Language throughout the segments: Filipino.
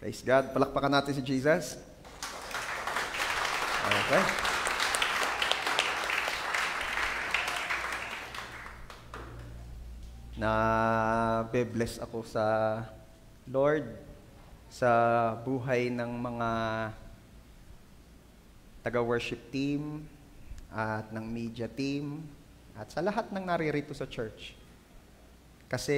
Praise God. Palakpakan natin si Jesus. Okay. Na-bless ako sa Lord sa buhay ng mga taga-worship team at ng media team at sa lahat ng naririto sa church. Kasi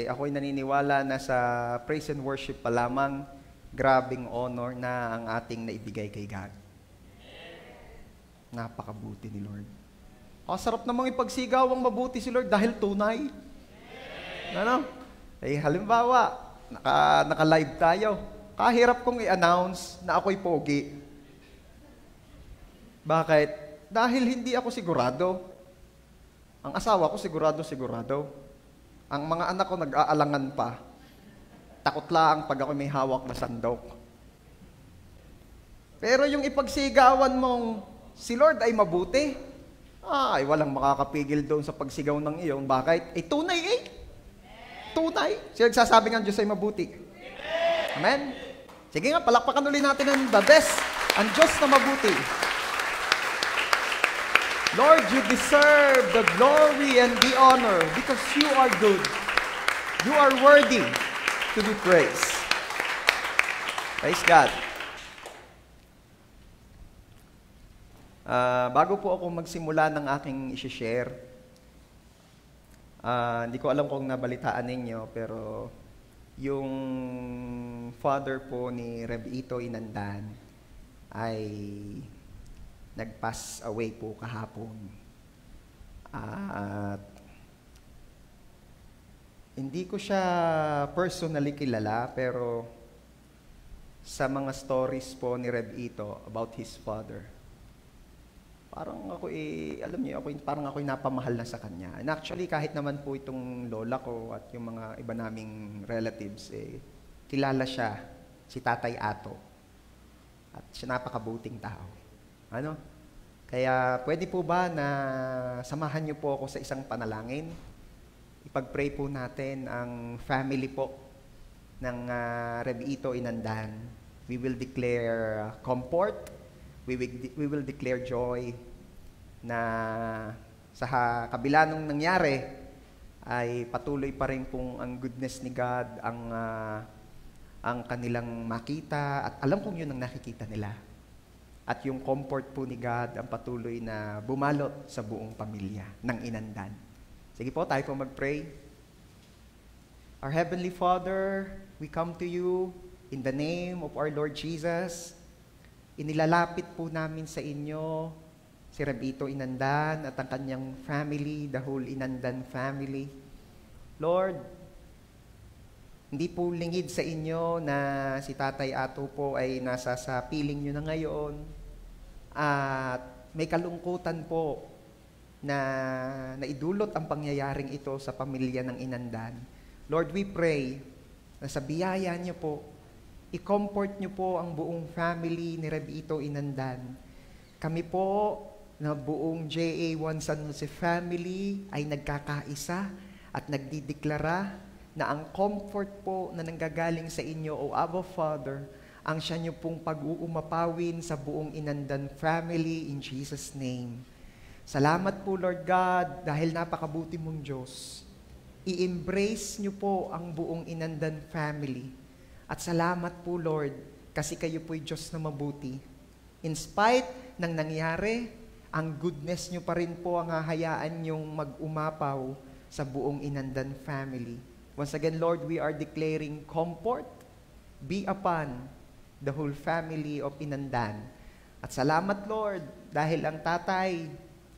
ako'y naniniwala na sa praise and worship pa lamang, grabing honor na ang ating naibigay kay God. Napakabuti ni Lord. Sarap namang ipagsigaw ang mabuti si Lord dahil tunay. Ano? Halimbawa, naka-live tayo. Kahirap kong i-announce na ako'y pogi. Bakit? Dahil hindi ako sigurado. Ang asawa ko sigurado. Ang mga anak ko nag-aalangan pa. Takot lang pag ako may hawak na sandok. Pero yung ipagsigawan mong si Lord ay mabuti, ay walang makakapigil doon sa pagsigaw ng iyon. Bakit? Tunay eh. Tunay. Siya nagsasabi ng Diyos ay mabuti. Amen? Sige nga, palakpakan ulit natin ng the best. Ang Diyos na mabuti. Lord, you deserve the glory and the honor because you are good. You are worthy to be praised. Praise God. Bago po ako magsimula ng aking isi-share, hindi ko alam kung nabalitaan ninyo, pero yung father po ni Rev. Ito Inandan ay nag-pass away po kahapon. At hindi ko siya personally kilala, pero sa mga stories po ni Rev. Ito about his father, parang ako alam niyo, parang ako'y napamahal na sa kanya. And actually, kahit naman po itong lola ko at yung mga iba naming relatives, kilala siya, si Tatay Ato. At siya napakabuting tao. Ano? Kaya pwede po ba na samahan niyo po ako sa isang panalangin? Ipag-pray po natin ang family po ng Rev. Ito Inandan. We will declare comfort. We will declare joy na sa kabila nung nangyari ay patuloy pa rin pong ang goodness ni God ang kanilang makita at alam kong yun ang nakikita nila. At yung comfort po ni God ang patuloy na bumalot sa buong pamilya ng Inandan. Sige po, tayo po mag-pray. Our Heavenly Father, we come to you in the name of our Lord Jesus. Inilalapit po namin sa inyo si Rev. Ito Inandan at ang kanyang family, the whole Inandan family. Lord, hindi po lingid sa inyo na si Tatay Ato po ay nasa sa piling nyo na ngayon at may kalungkutan po na naidulot ang pangyayaring ito sa pamilya ng Inandan. Lord, we pray na sa biyaya niyo po, i-comfort niyo po ang buong family ni Rev. Ito Inandan. Kami po na buong JA1 San Jose family ay nagkakaisa at nagdideklara na ang comfort po na nanggagaling sa inyo, O Abba Father, ang siya niyo pong pag-uumapawin sa buong Inandan family in Jesus' name. Salamat po, Lord God, dahil napakabuti mong Diyos. I-embrace niyo po ang buong Inandan family. At salamat po, Lord, kasi kayo po'y Diyos na mabuti. In spite ng nangyari, ang goodness nyo pa rin po ang hahayaan nyong mag-umapaw sa buong Inandan family. Once again, Lord, we are declaring comfort be upon the whole family of Inandan. At salamat, Lord, dahil ang tatay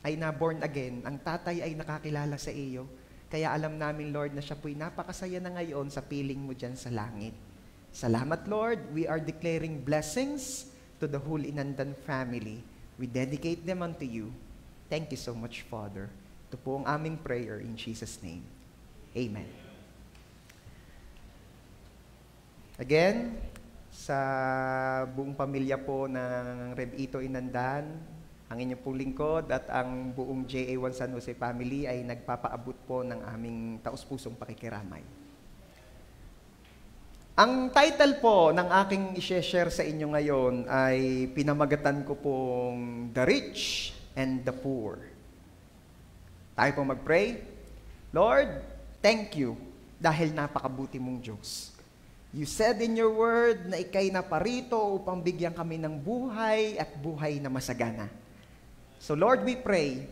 ay na-born again. Ang tatay ay nakakilala sa iyo. Kaya alam namin, Lord, na siya po'y napakasaya na ngayon sa piling mo dyan sa langit. Salamat, Lord. We are declaring blessings to the whole Inandan family. We dedicate them unto you. Thank you so much, Father. Ito po ang aming prayer in Jesus' name. Amen. Again, sa buong pamilya po ng Rev. Ito Inandan, ang inyong pong lingkod at ang buong JA1 San Jose family ay nagpapaabot po ng aming taus-pusong pakikiramay. Ang title po ng aking i-share sa inyo ngayon ay pinamagatan ko pong The Rich and the Poor. Tayo po mag-pray. Lord, thank you dahil napakabuti mong Diyos. You said in your word na ikay naparito upang bigyan kami ng buhay at buhay na masagana. So Lord, we pray,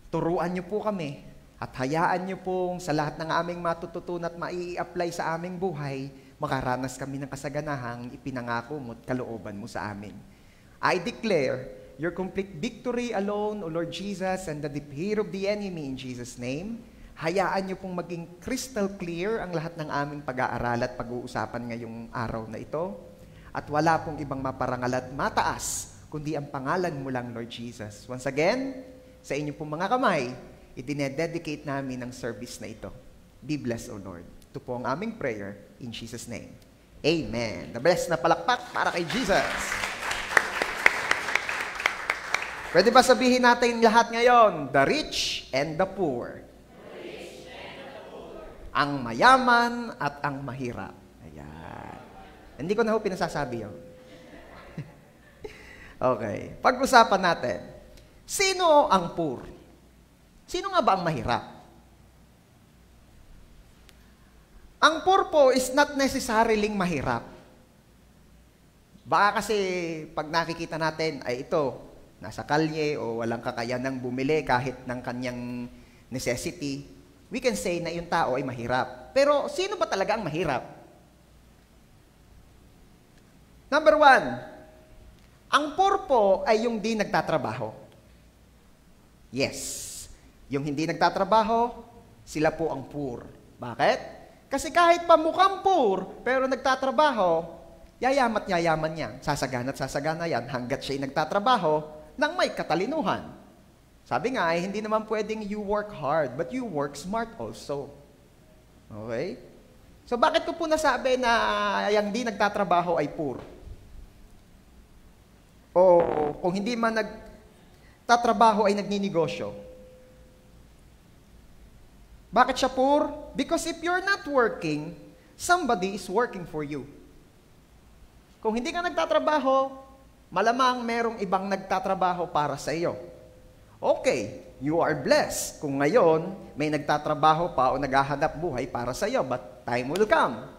turuan niyo po kami at hayaan niyo pong sa lahat ng aming matututunan at mai-apply sa aming buhay, makaranas kami ng kasaganahang ipinangako mo at kalooban mo sa amin. I declare your complete victory alone, O Lord Jesus, and the defeat of the enemy in Jesus' name. Hayaan niyo pong maging crystal clear ang lahat ng aming pag-aaral at pag-uusapan ngayong araw na ito. At wala pong ibang maparangal at mataas, kundi ang pangalan mo lang, Lord Jesus. Once again, sa inyo pong mga kamay, idinededicate namin ang service na ito. Be blessed, O Lord. Ito po ang aming prayer in Jesus' name. Amen. The best na palakpak para kay Jesus. Pwede ba sabihin natin lahat ngayon, the rich and the poor? Ang mayaman at ang mahirap. Ayan. Hindi ko na ho pinasasabi yun. Okay. Pag-usapan natin, sino ang poor? Sino nga ba ang mahirap? Ang poor po is not necessarily mahirap. Baka kasi pag nakikita natin, ay ito, nasa kalye o walang kakayanang bumili kahit ng kanyang necessity, we can say na yung tao ay mahirap. Pero sino ba talaga ang mahirap? Number one, ang poor po ay yung di nagtatrabaho. Yes. Yung hindi nagtatrabaho, sila po ang poor. Bakit? Kasi kahit pa mukhang poor, pero nagtatrabaho, yayaman yan. Sasagana at sasagana yan hanggat siya'y nagtatrabaho nang may katalinuhan. Sabi nga, hindi naman pwedeng you work hard, but you work smart also. Okay? So bakit ko po nasabi na yung di nagtatrabaho ay poor? O kung hindi man nagtatrabaho ay nagninegosyo. Bakit siya poor? Because if you're not working, somebody is working for you. Kung hindi ka nagtatrabaho, malamang merong ibang nagtatrabaho para sa iyo. Okay, you are blessed kung ngayon may nagtatrabaho pa o naghahanap buhay para sa iyo, but time will come.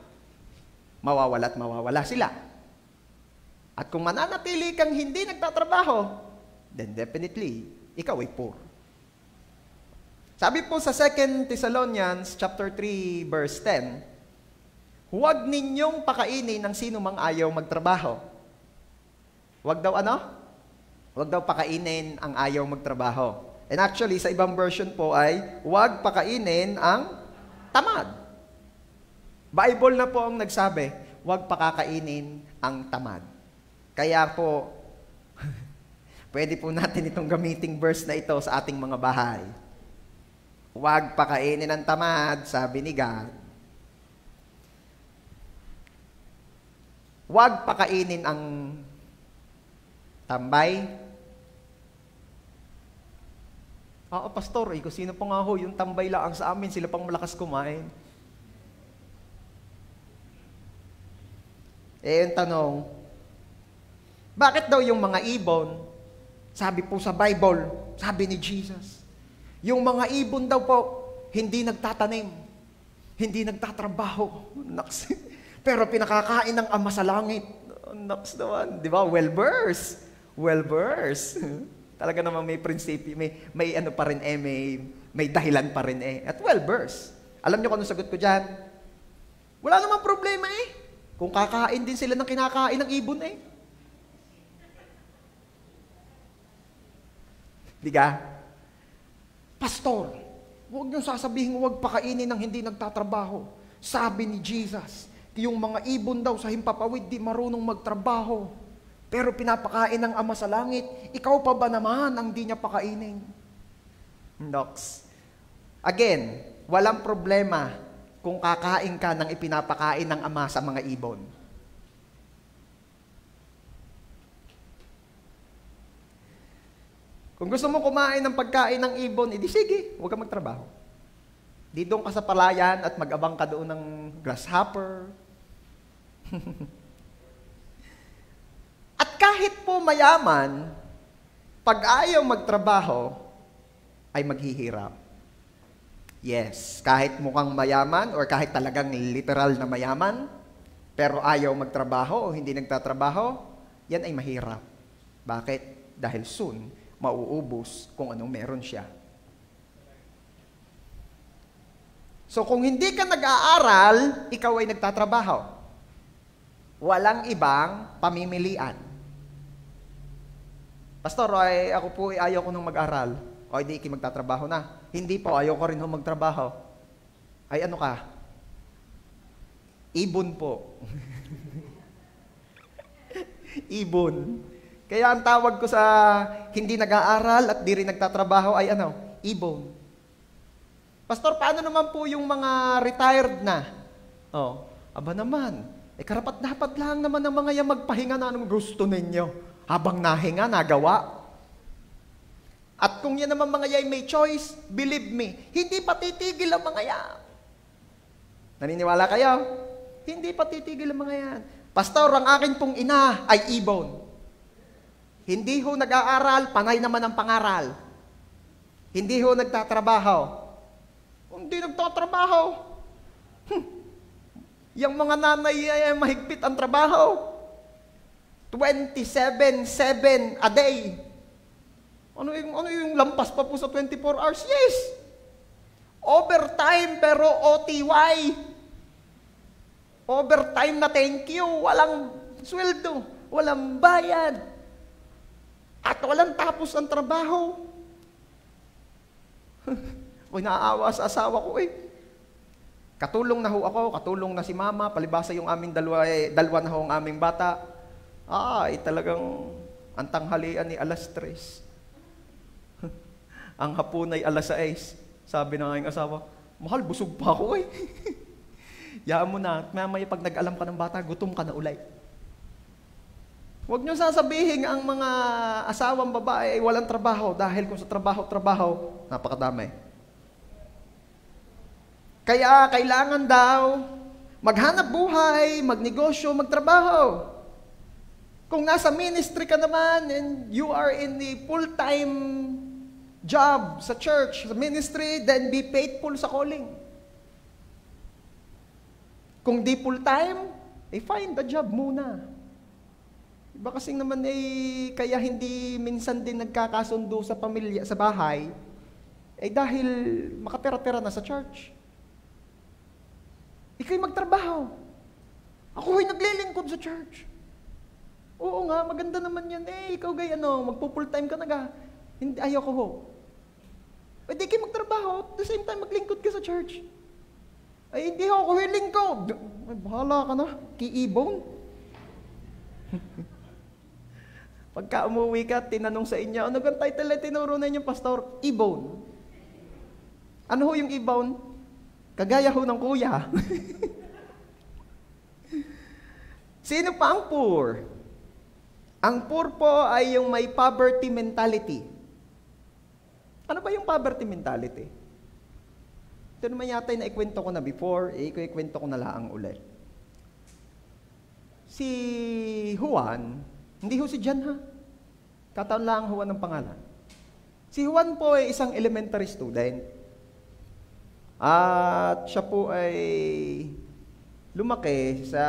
Mawawala at mawawala sila. At kung mananatili kang hindi nagtatrabaho, then definitely, ikaw ay poor. Sabi po sa 2 Thessalonians chapter 3 verse 10, huwag ninyong pakainin ang sino mang ayaw magtrabaho. Huwag daw ano? Huwag daw pakainin ang ayaw magtrabaho. And actually, sa ibang version po ay, huwag pakainin ang tamad. Bible na po ang nagsabi, huwag pakakainin ang tamad. Kaya po, pwede po natin itong gamiting verse na ito sa ating mga bahay. Huwag pakainin ang tamad, sabi ni God. Huwag pakainin ang tambay. Pastor, kung sino pa nga ho, yung tambay lang sa amin, sila pang malakas kumain. Yung tanong, bakit daw yung mga ibon, sabi po sa Bible, sabi ni Jesus, yung mga ibon daw po, hindi nagtatanim, hindi nagtatrabaho. Naks. Pero pinakakain ng Ama sa langit. Naks naman, di ba? Well-versed. Well-versed. Talaga naman may prinsipyo, may ano pa rin may dahilan pa rin At well-versed. Alam niyo kung anong sagot ko dyan? Wala namang problema Kung kakain din sila ng kinakain ng ibon Diga? Pastor, huwag niyo sasabihin huwag pakainin ng hindi nagtatrabaho. Sabi ni Jesus, yung mga ibon daw sa himpapawid di marunong magtrabaho. Pero pinapakain ng Ama sa langit, ikaw pa ba naman ang di niya pakainin? Nox. Again, walang problema kung kakain ka ng ipinapakain ng Ama sa mga ibon. Kung gusto mo kumain ng pagkain ng ibon, edi sige, huwag ka magtrabaho. Di doon ka sa palayan at mag-abang ka doon ng grasshopper, At kahit po mayaman, pag ayaw magtrabaho, ay maghihirap. Yes, kahit mukhang mayaman or kahit talagang literal na mayaman, pero ayaw magtrabaho o hindi nagtatrabaho, yan ay mahirap. Bakit? Dahil soon, mauubos kung anong meron siya. So kung hindi ka nag-aaral, ikaw ay nagtatrabaho. Walang ibang pamimilian. Pastor, ako po ayaw ko nung mag-aral. O hindi magtatrabaho na. Hindi po, ayaw ko rin magtrabaho. Ay ano ka? Ibon po. Ibon. Kaya ang tawag ko sa hindi nag-aaral at di rin nagtatrabaho ay ano? Ibon. Pastor, paano naman po yung mga retired na? Aba naman. Karapat-dapat lang naman ng mga yan magpahinga na anong gusto ninyo. Habang nahinga, nagawa. At kung yan naman mga yan may choice, believe me, hindi pa titigil ang mga yan. Naniniwala kayo? Hindi pa titigil ang mga yan. Pastor, ang akin pong ina ay ibon. Hindi ho nag-aaral, panay naman ang pangaral. Hindi ho nagtatrabaho. Hindi nagtatrabaho. Yung mga nanay ay mahigpit ang trabaho. 27/7 a day. Ano yung lampas pa po sa 24 hours? Yes! Overtime pero OTY. Overtime na thank you. Walang sweldo. Walang bayad. At walang tapos ang trabaho. Uy, naaawa sa asawa ko eh. Katulong na ho ako, katulong na si mama, palibasa yung aming dalawa na ho ang aming bata. Talagang ang tanghalian ni alas 3. Ang hapon ay alas 6. Sabi ng aking asawa, mahal, busog pa ako eh. Yaan mo na, mamaya pag nag-alam ka ng bata, gutom ka na ulay. Huwag niyo sasabihin ang mga asawang babae ay walang trabaho dahil kung sa trabaho, napakadami. Kaya kailangan daw maghanap buhay, magnegosyo, magtrabaho. Kung nasa ministry ka naman and you are in the full-time job sa church, sa ministry, then be faithful sa calling. Kung di full-time, find a job muna. Iba kasing naman kaya hindi minsan din nagkakasundo sa pamilya, sa bahay, dahil makapera-pera na sa church. Ika'y magtrabaho. Ako ay naglilingkod sa church. Oo nga, maganda naman yan. Ikaw magpo-full-time ka na ga. Hindi, ayaw ko ho. Pwede kayo magtrabaho, at the same time maglingkod ka sa church. Hindi ho, ako lingkod. Bahala ka na, kiibon. Pagka umuwi ka, tinanong sa inyo, ano kang title na tinuro na inyong pastor? Ibon. Ano ho yung ibon? Kagaya ho ng kuya. Sino pa ang poor? Ang poor po ay yung may poverty mentality. Ano ba yung poverty mentality? Ito naman yata yung naikwento ko na before, ikwento ko na lang ulit. Si Juan, hindi ho si John ha. Kataon lang Juan ng pangalan. Si Juan po ay isang elementary student. At siya po ay lumaki sa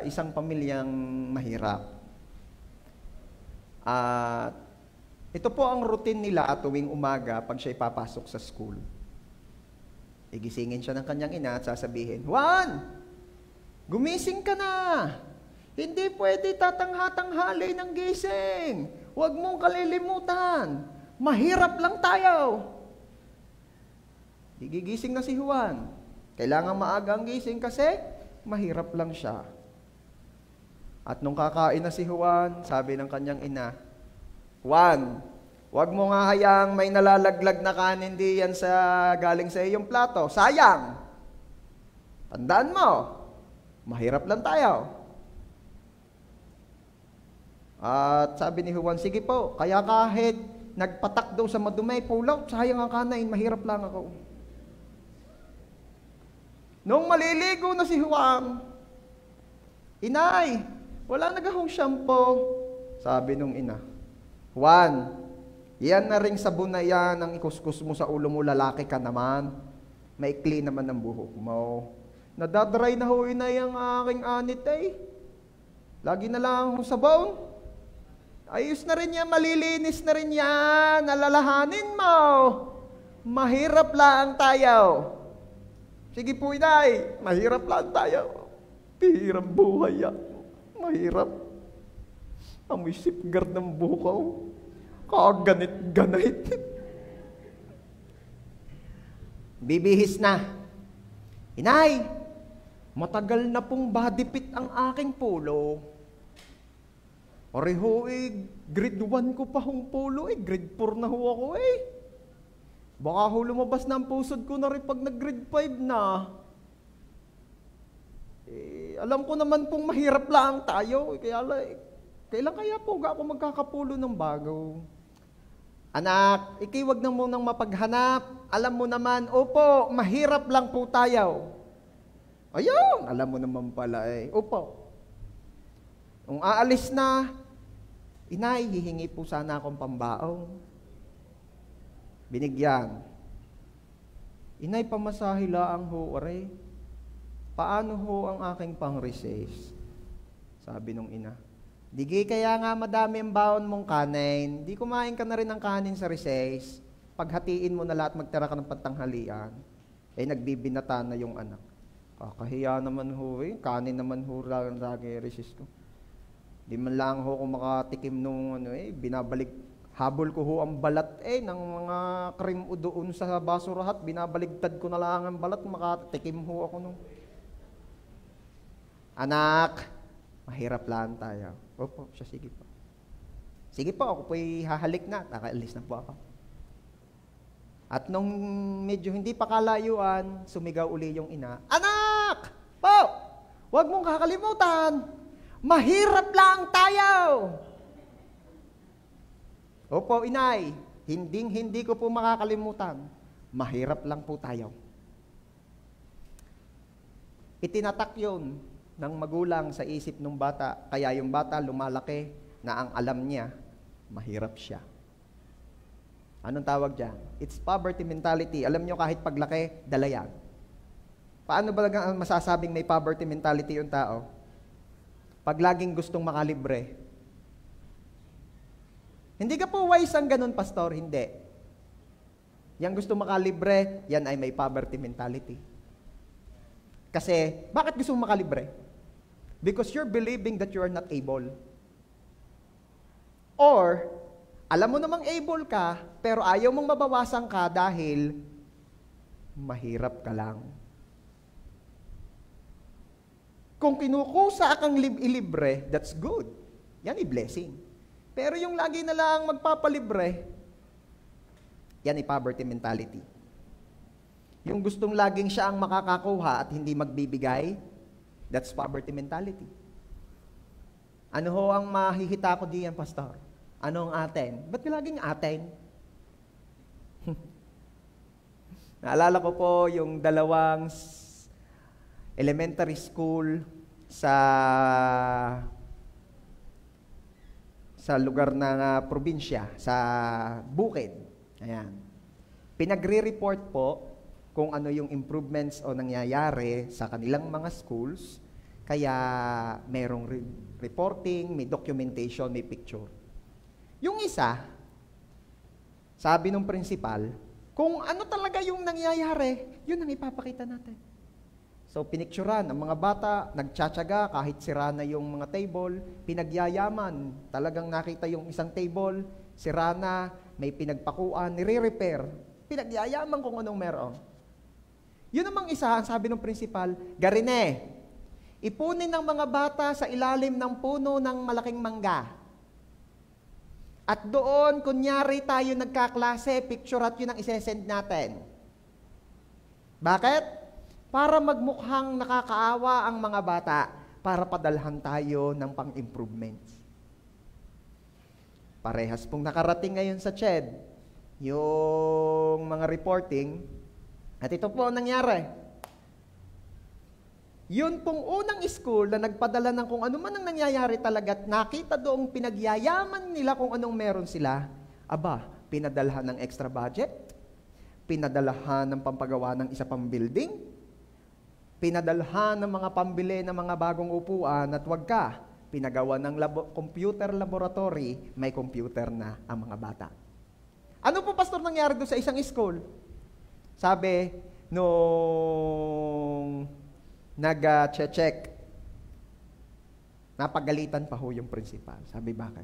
isang pamilyang mahirap. At ito po ang routine nila at tuwing umaga pag siya ipapasok sa school. Igisingin siya ng kanyang ina at sasabihin, Juan, gumising ka na. Hindi pwede tatangha-tanghali ng gising. Huwag mong kalilimutan. Mahirap lang tayo. Gigising na si Juan. Kailangan maaga ang gising kasi mahirap lang siya. At nung kakain na si Juan, sabi ng kanyang ina, Juan, huwag mo nga hayang may nalalaglag na kanin diyan sa galing sa iyong plato. Sayang. Tandaan mo, mahirap lang tayo. At sabi ni Juan, sige po, kaya kahit nagpatak daw sa madumi, pulaw, sayang ang kanin, mahirap lang ako. Nung maliligo na si Juan, Inay, wala nagahong shampoo. Sabi nung ina, Juan, yan na ring sabon na yan ang ikuskus mo sa ulo mo, lalaki ka naman. Maikli naman ang buhok mo. Nadadry na ho, inay, ang aking anit eh. Lagi na lang akong sabaw. Ayos na rin yan, malilinis na rin yan. Alalahanin mo. Mahirap lang tayo. Sige po, inay, mahirap lang tayo. Pihirang buhay yan. Mahirap. Amoy safeguard ng bukaw. Kaganit-ganit. Bibihis na. Inay, matagal na pong body fit ang aking polo. Pareho grade 1 ko pa hong polo grade 4 na ho ako Baka ho lumabas na ang pusod ko na rin pag nag-grade 5 na. Alam ko naman pong mahirap lang tayo. Kailan kaya po ako magkakapulo ng bago? Anak, wag na munang mapaghanap. Alam mo naman, opo, mahirap lang po tayo. Ayun, alam mo naman pala Opo. Kung aalis na, inay, hihingi po sana akong pambaong. Binigyan. Inay, pamasahe laang ho, are. Paano ho ang aking pang-recess? Sabi nung ina. Digi, kaya nga madami ang baon mong kanin. Di kumain ka na rin ng kanin sa recess. Paghatiin mo na lahat, magtira ka ng pantanghalian. Nagbibinata na yung anak. Kakahiya naman ho kanin naman ho lang lagi recess ko. Di man lang ho kung makatikim nung binabalik. Habol ko ho ang balat ng mga cream o doon sa basurahat. Binabaligtad ko na lang ang balat, makatikim ho ako nung. Anak, mahirap lang tayo. Opo, siya, sige po. Sige po, ako po'y hahalik na. Nakaalis na po ako. At nung medyo hindi pa kalayuan, sumigaw uli yung ina, Anak! Po! Huwag mong kakalimutan! Mahirap lang tayo! Opo, inay. Hindi ko po makakalimutan. Mahirap lang po tayo. Itinatak yun ng magulang sa isip ng bata, kaya yung bata lumalaki na ang alam niya, mahirap siya. Anong tawag dyan? It's poverty mentality. Alam nyo, kahit paglaki, dala yan. Paano ba lang masasabing may poverty mentality yung tao? Pag laging gustong makalibre. Hindi ka po wise ang ganun, pastor? Hindi. Yang gusto makalibre, yan ay may poverty mentality. Kasi, bakit gusto mong makalibre? Because you're believing that you are not able. Or, alam mo namang able ka, pero ayaw mong mabawasan ka dahil mahirap ka lang. Kung kinukusa kang ilibre, that's good. Yan ay blessing. Pero yung lagi na lang magpapalibre, yan ay poverty mentality. Yung gustong laging siya ang makakakuha at hindi magbibigay, that's poverty mentality. Ano ho ang mahihita ko diyan, pastor? Ano ang atin? Ba't laging atin? Naalala ko po yung dalawang elementary school sa lugar ng probinsya, sa bukid. Ayan. Pinagre-report po kung ano yung improvements o nangyayari sa kanilang mga schools, kaya merong reporting, may documentation, may picture. Yung isa, sabi ng principal, kung ano talaga yung nangyayari, yun ang ipapakita natin. So, pinicturan, ang mga bata, nagtsatsaga, kahit sira na yung mga table, pinagyayaman. Talagang nakita yung isang table, sira na, may pinagpakuan, nire-repair. Pinagyayaman kung anong meron. Yun namang isa, sabi ng principal, Garine, ipunin ng mga bata sa ilalim ng puno ng malaking mangga. At doon, kunyari tayo nagkaklase, picture at yun ang isesend natin. Bakit? Para magmukhang nakakaawa ang mga bata, para padalhan tayo ng pang-improvements. Parehas pong nakarating ngayon sa CHED, yung mga reporting, at ito po ang nangyari. Yun pong unang school na nagpadala ng kung ano man ang nangyayari talaga at nakita doong pinagyayaman nila kung anong meron sila, aba, pinadalhan ng extra budget, pinadalhan ng pampagawa ng isa pang building, pinadalhan ng mga pambili ng mga bagong upuan at wag ka, pinagawa ng computer laboratory, may computer na ang mga bata. Ano po, pastor, nangyari doon sa isang school? Sabi, nung nag-check, napagalitan pa ho yung principal. Sabi, bakit?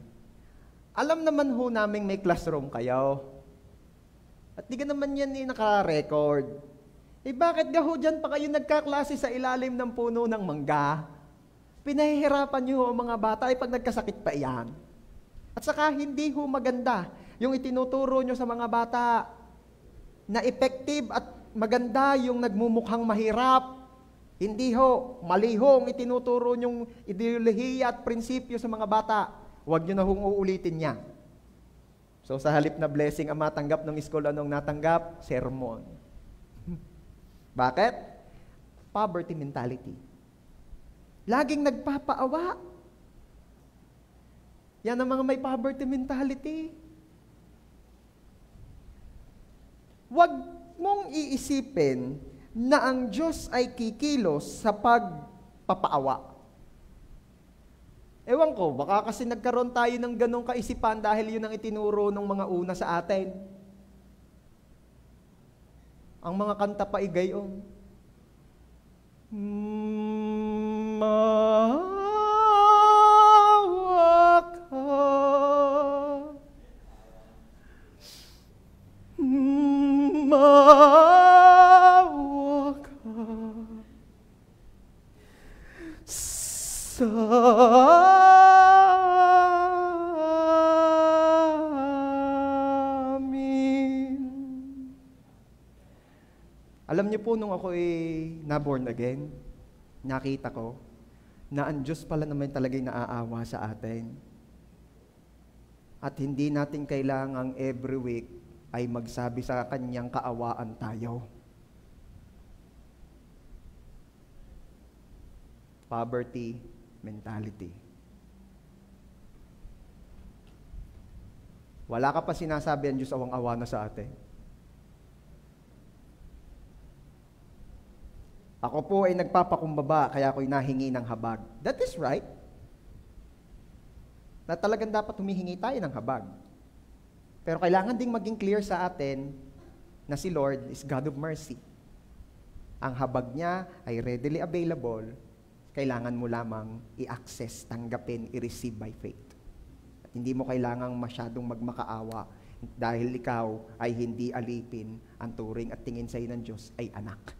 Alam naman ho naming may classroom kayo. At di ka naman yan naka-record. Bakit ga ho dyan pa kayo nagkaklase sa ilalim ng puno ng mangga? Pinahihirapan nyo ang mga bata pag nagkasakit pa iyan. At saka hindi ho maganda yung itinuturo nyo sa mga bata na effective at maganda yung nagmumukhang mahirap. Hindi ho, mali ho ang itinuturo nyong ideolohiya at prinsipyo sa mga bata. Huwag nyo na hong uulitin niya. So sa halip na blessing ang matanggap ng school, anong natanggap? Sermon. Bakit? Poverty mentality. Laging nagpapaawa. Yan ang mga may poverty mentality. Huwag mong iisipin na ang Diyos ay kikilos sa pagpapaawa. Ewan ko, baka kasi nagkaroon tayo ng ganong kaisipan dahil yun ang itinuro ng mga una sa atin. Ang mga kanta pa gayon. Maawa ka, maawa ka sa amin. Alam niyo po, nung ako na-born again, nakita ko na ang Diyos pala naman talagang naaawa sa atin. At hindi natin kailangang every week ay magsabi sa Kanyang kaawaan tayo. Poverty mentality. Wala ka pa sinasabi ang Diyos awang-awa na sa atin. Ako po ay nagpapakumbaba, kaya ako'y nahingi ng habag. That is right. Na talagang dapat humihingi tayo ng habag. Pero kailangan ding maging clear sa atin na si Lord is God of mercy. Ang habag niya ay readily available. Kailangan mo lamang i-access, tanggapin, i-receive by faith. At hindi mo kailangang masyadong magmakaawa dahil ikaw ay hindi alipin, ang turing at tingin sa iyo ng Diyos ay anak.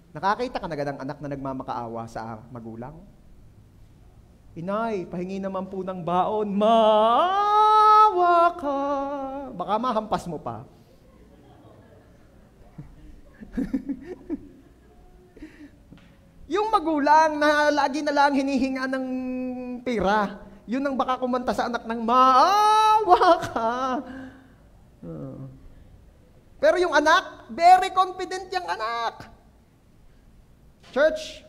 Nakakita ka na ng anak na nagmamakaawa sa magulang? Inay, pahingi naman po ng baon. Maawa ka. Baka mahampas mo pa. Yung magulang na lagi na lang hinihinga ng pera, yun ang baka kumanta sa anak ng maawa ka. Pero yung anak, very confident yung anak. Church,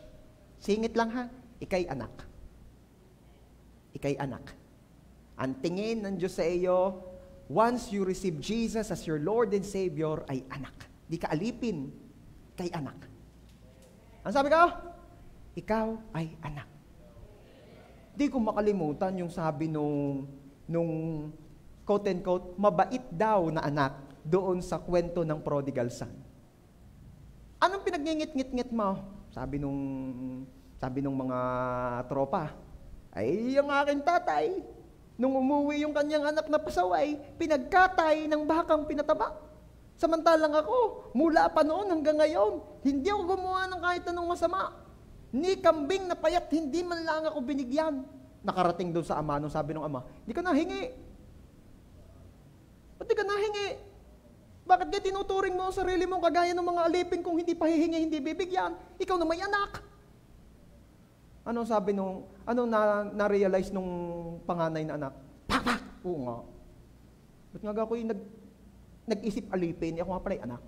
singit lang ha, ikay anak. Ikay anak. Ang tingin ng Diyos sa iyo, once you receive Jesus as your Lord and Savior, ay anak. Di ka alipin, ikay anak. Ano sabi ko? Ikaw ay anak. Di ko makalimutan yung sabi nung quote and quote, mabait daw na anak doon sa kwento ng prodigal son. Anong pinagningit-ngit-ngit mo? Sabi nung mga tropa, ay yung aking tatay, nung umuwi yung kanyang anak na pasaway, pinagkatay ng bakang pinataba. Samantalang ako, mula pa noon hanggang ngayon, hindi ako gumawa ng kahit anong masama. Ni kambing na payat, hindi man lang ako binigyan. Nakarating doon sa ama, nung sabi ng ama, hindi ka nahingi. Ba't di ka nahingi? Bakit ka tinuturing mo ang sarili mo kagaya ng mga alipin kung hindi pahihingi, hindi bibigyan? Ikaw na may anak. Ano sabi na-realize nung panganay na anak? Pak! Oo nga. Ba't nga ako nag-isip alipin, ako nga pala anak.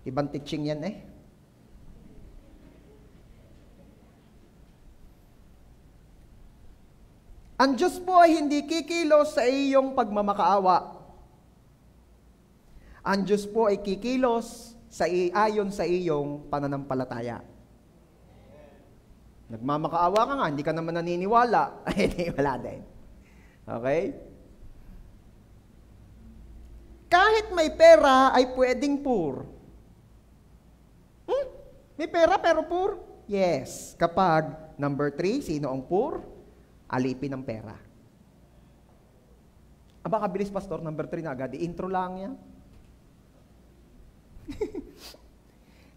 Ibang teaching yan eh. Ang Diyos po ay hindi kikilos sa iyong pagmamakaawa. Ang Diyos po ay kikilos ayon sa iyong pananampalataya. Nagmamakaawa ka nga, hindi ka naman naniniwala. Ay, wala din. Okay? Kahit may pera ay pwedeng poor. May pera pero poor? Yes. Kapag, number 3, sino ang poor? Alipin ng pera. Aba, kabilis, Pastor. Number 3 na agad. I-intro lang yan.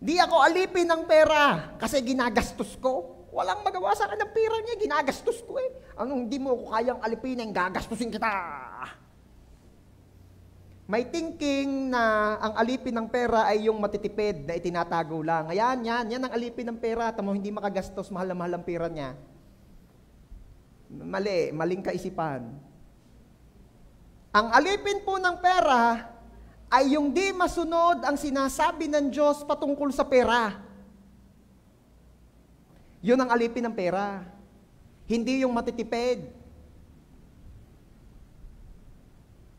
Di ako alipin ng pera kasi ginagastos ko. Walang magawa sa akin ng pera niya, ginagastos ko eh. Anong hindi mo ko kayang alipinin, gagastusin kita. May thinking na ang alipin ng pera ay yung matitipid na itinatago lang. Ayan, yan ang alipin ng pera. Tamo hindi makagastos, mahal na mahal ang pera niya. Maling kaisipan. Ang alipin po ng pera ay yung di masunod ang sinasabi ng Diyos patungkol sa pera. Yun ang alipin ng pera. Hindi yung matitipid.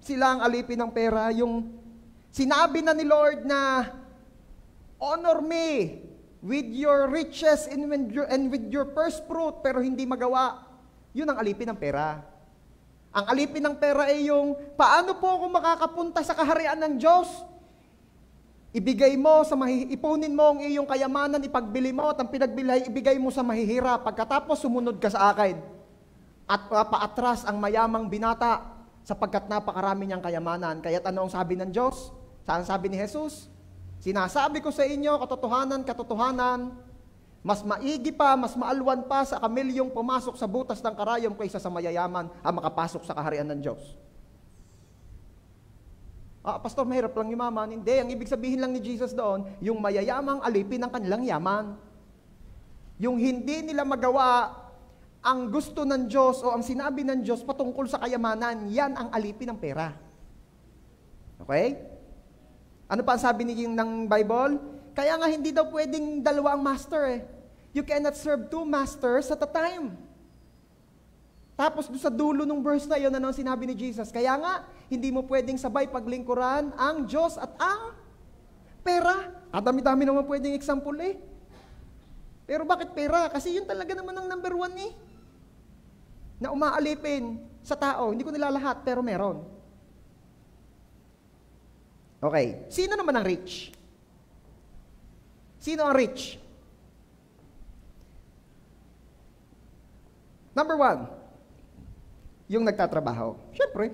Sila ang alipin ng pera. Yung sinabi na ni Lord na, honor me with your riches and with your first fruit, pero hindi magawa. Yun ang alipin ng pera. Ang alipin ng pera ay yung, paano po ako makakapunta sa kaharian ng Diyos? Ibigay mo, ipunin mo ang iyong kayamanan, ipagbili mo, at ang pinagbilay, ibigay mo sa mahihirap. Pagkatapos, sumunod ka sa akin. At paatras ang mayamang binata, sapagkat napakarami niyang kayamanan. Kaya't ano ang sabi ng Diyos? Saan sabi ni Jesus? Sinasabi ko sa inyo, katotohanan, mas maigi pa, mas maalwan pa sa kamilyong pumasok sa butas ng karayom kaysa sa mayayaman ang makapasok sa kaharian ng Diyos. Pastor, mahirap lang yumaman. Hindi, ang ibig sabihin lang ni Jesus doon, yung mayayamang alipin ng kanilang yaman. Yung hindi nila magawa ang gusto ng Diyos o ang sinabi ng Diyos patungkol sa kayamanan, yan ang alipin ng pera. Okay? Ano pa ang sabi ng Bible? Kaya nga hindi daw pwedeng dalawa ang master eh. You cannot serve 2 masters at a time. Tapos sa dulo ng verse na yun, ano ang sinabi ni Jesus? Kaya nga, hindi mo pwedeng sabay paglingkuran ang Diyos at ang pera. At dami-dami naman pwedeng example eh. Pero bakit pera? Kasi yun talaga naman ang number 1 eh. Na umaalipin sa tao. Hindi ko nilalahat, pero meron. Okay. Sino naman ang rich? Sino ang rich? Number 1. Yung nagtatrabaho. Siyempre.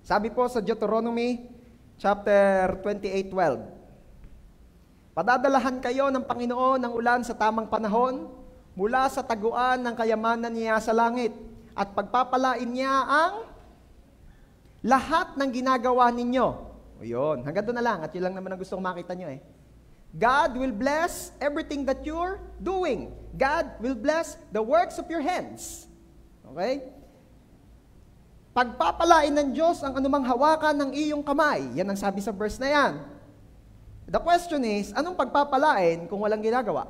Sabi po sa Deuteronomy chapter 28:12. Padadalahan kayo ng Panginoon ng ulan sa tamang panahon mula sa taguan ng kayamanan niya sa langit at pagpapalain niya ang lahat ng ginagawa ninyo. O yun, hanggang doon na lang at yun lang naman ang gusto kong makita nyo eh. God will bless everything that you're doing. God will bless the works of your hands. Okay? Pagpapalain ng Diyos ang anumang hawakan ng iyong kamay. Yan ang sabi sa verse na yan. The question is, anong pagpapalain kung walang ginagawa?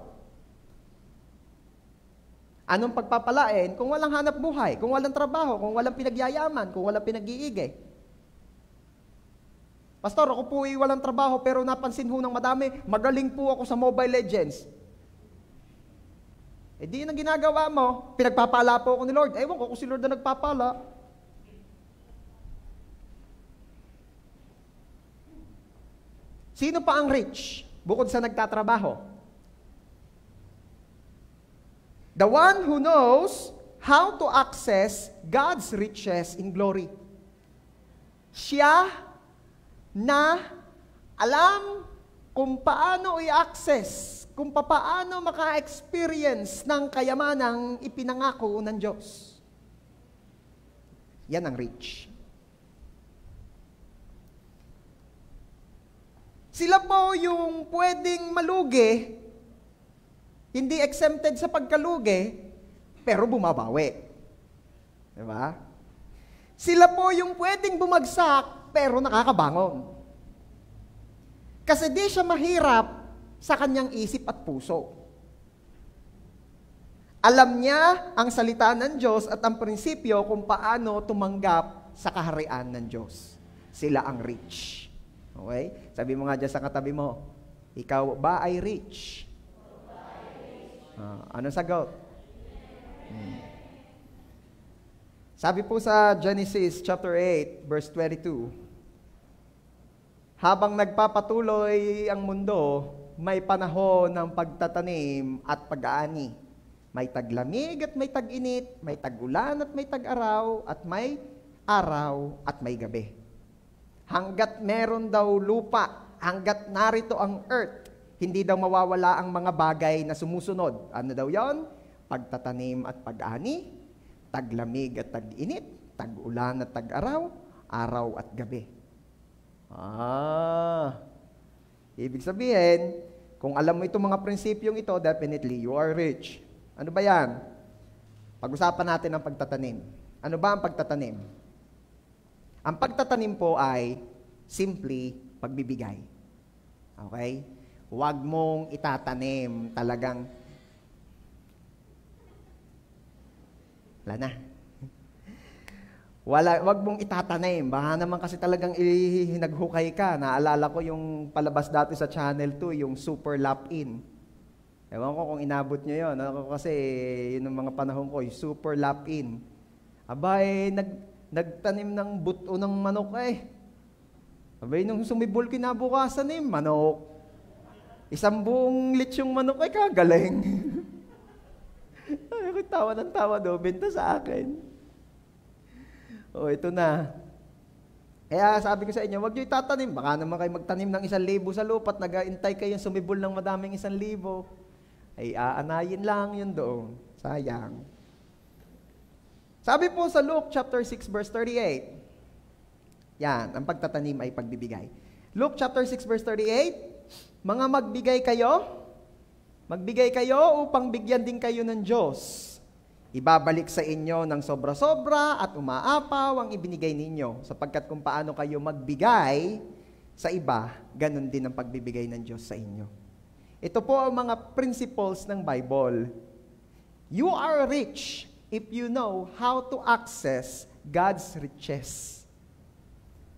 Anong pagpapalain kung walang hanap buhay, kung walang trabaho, kung walang pinagyayaman, kung walang pinag-iigay? Pastor, ako po ay walang trabaho pero napansin ho ng madami, magaling po ako sa Mobile Legends. Eh di yun ang ginagawa mo, pinagpapala po ako ni Lord. Ewan ko kung si Lord na nagpapala. Sino pa ang rich bukod sa nagtatrabaho? The one who knows how to access God's riches in glory. Siya na alam kung paano i-access, kung paano maka-experience ng kayamanang ipinangako ng Diyos. Yan ang rich. Sila po yung pwedeng malugi, hindi exempted sa pagkalugi, pero bumabawi. Diba? Sila po yung pwedeng bumagsak, pero nakakabangon. Kasi di siya mahirap sa kanyang isip at puso. Alam niya ang salita ng Diyos at ang prinsipyo kung paano tumanggap sa kaharian ng Diyos. Sila ang rich. Okay? Sabi mo nga dyan sa katabi mo, ikaw ba ay rich? Anong sagot? Sabi po sa Genesis chapter 8, verse 22, habang nagpapatuloy ang mundo, may panahon ng pagtatanim at pag-aani. May taglamig at may tag-init, may tag-ulan at may tag-araw, at may araw at may gabi. Hanggat meron daw lupa, hanggat narito ang earth, hindi daw mawawala ang mga bagay na sumusunod. Ano daw yon? Pagtatanim at pag-ani, taglamig at tag-init, tag-ulan at tag-araw, araw at gabi. Ibig sabihin, kung alam mo itong mga prinsipyong ito, definitely you are rich. Ano ba yan? Pag-usapan natin ang pagtatanim. Ano ba ang pagtatanim? Ang pagtatanim po ay simply pagbibigay. Okay? Huwag mong itatanim talagang wala na. Wag mong itatanim. Baka naman kasi talagang naghukay ka. Naalala ko yung palabas dati sa Channel 2, yung Super Lap-In. Ewan ko kung inabot nyo yun. Ako kasi, yun ang mga panahon ko, yung Super Lap-In. Abay, nagtanim ng buto ng manok eh. Abay, nung sumibol kinabukasan eh, manok. Isang buong litsyong manok eh, kagaling. Ay, tawa ng tawa do, benta sa akin. Ito na. Kaya sabi ko sa inyo, wag nyo itatanim. Baka naman kayo magtanim ng 1,000 sa lupa at nag-aintay kayong sumibol ng madaming 1,000. Ay aanayin lang yun doon. Sayang. Sabi po sa Luke chapter 6 verse 38. Yan, ang pagtatanim ay pagbibigay. Luke chapter 6 verse 38, mga magbigay kayo upang bigyan din kayo ng Diyos. Ibabalik sa inyo ng sobra-sobra at umaapaw ang ibinigay ninyo, sapagkat kung paano kayo magbigay sa iba, ganun din ang pagbibigay ng Diyos sa inyo. Ito po ang mga principles ng Bible. You are rich if you know how to access God's riches.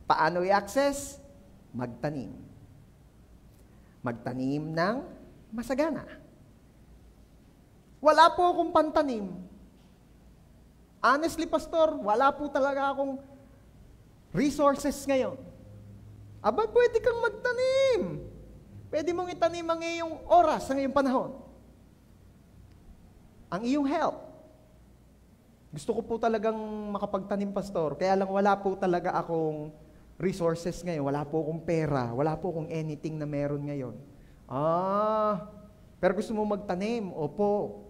Paano i-access? Magtanim. Magtanim ng masagana. Wala po akong pantanim. Honestly, Pastor, wala po talaga akong resources ngayon. Aba, pwede kang magtanim. Pwede mong itanim ang iyong oras, ang iyong panahon. Ang iyong health. Gusto ko po talagang makapagtanim, Pastor. Kaya lang wala po talaga akong resources ngayon. Wala po akong pera. Wala po akong anything na meron ngayon. Pero gusto mo magtanim? Opo.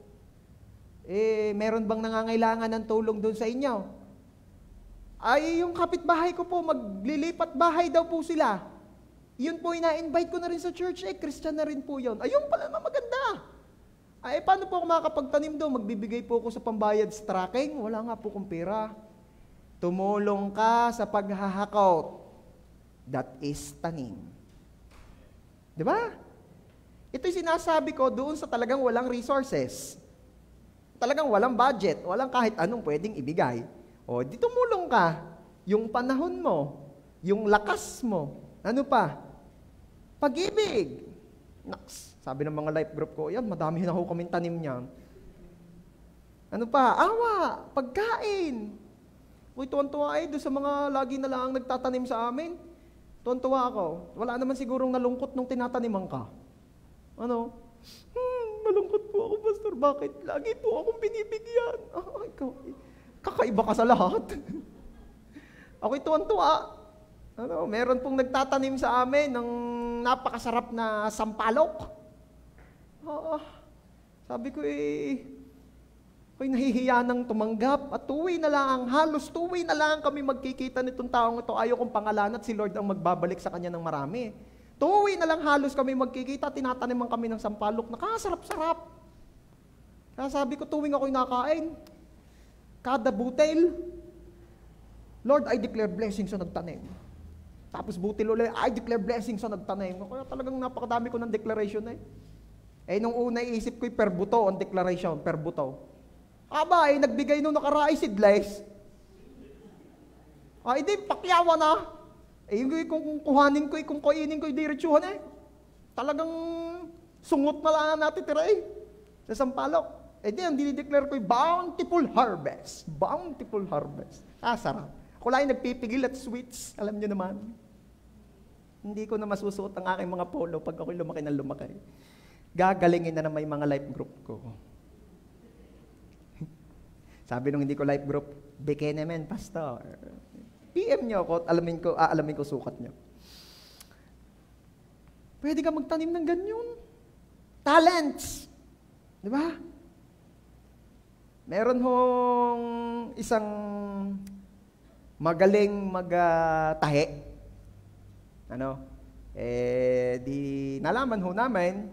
Meron bang nangangailangan ng tulong doon sa inyo? Ay, yung kapitbahay ko po, maglilipat bahay daw po sila. Yun po, ina-invite ko na rin sa church. Christian na rin po yun. Ayun pala na maganda. Paano po ako makakapagtanim doon? Magbibigay po ako sa pambayad sa tracking? Wala nga po kong pera. Tumulong ka sa paghahakot. That is tanim. Diba? Ito'y sinasabi ko doon sa talagang walang resources. Talagang walang budget. Walang kahit anong pwedeng ibigay. Di tumulong ka. Yung panahon mo. Yung lakas mo. Ano pa? Pag-ibig. Naks, sabi ng mga life group ko, yan, madami na ako kaming tanim niyan. Ano pa? Awa, pagkain. Tuwan-tuwa doon sa mga lagi na lang nagtatanim sa amin. Tuwan-tuwa ako. Wala naman sigurong nalungkot nung tinataniman ka. Ano? Malungkot po ako, Pastor. Bakit? Lagi po akong binibigyan. Kakaiba ka sa lahat. Ako'y tuwan-tuwa. Meron pong nagtatanim sa amin ng napakasarap na sampalok. Sabi ko ako'y nahihiya nang tumanggap at halos tuwi na lang kami magkikita nitong taong ito. Ayaw kong pangalan at si Lord ang magbabalik sa kanya ng marami. Tuwi na lang halos kami magkikita, tinataniman kami ng sampalok. Nakasarap-sarap. Kaya sabi ko, tuwing ako'y nakain, kada butil, Lord, I declare blessings sa nagtanim. Tapos butil ulit, I declare blessings sa nagtanim. Kaya talagang napakadami ko ng declaration nung una iisip ko'y per buto ang declaration, per buto. Aba, nagbigay nung nakarai seedless. Di, pakyawan na. Kung kuhanin ko, kung kainin ko, diretsuhan Talagang sungot na lang natin tira sa Sampalok. Di, ang dinideclare ko bountiful harvest. Bountiful harvest. Sarap. Ako lang nagpipigil at sweets. Alam nyo naman. Hindi ko na masusuot ang aking mga polo pag ako'y lumaki na lumaki. Gagalingin na may mga life group ko. Sabi nung hindi ko life group, bikini men, pastor. PM nyo ako at alamin ko sukat nyo. Pwede ka magtanim ng ganyan. Talents. Di ba? Meron hong isang magaling magtahi. Nalaman ho namin,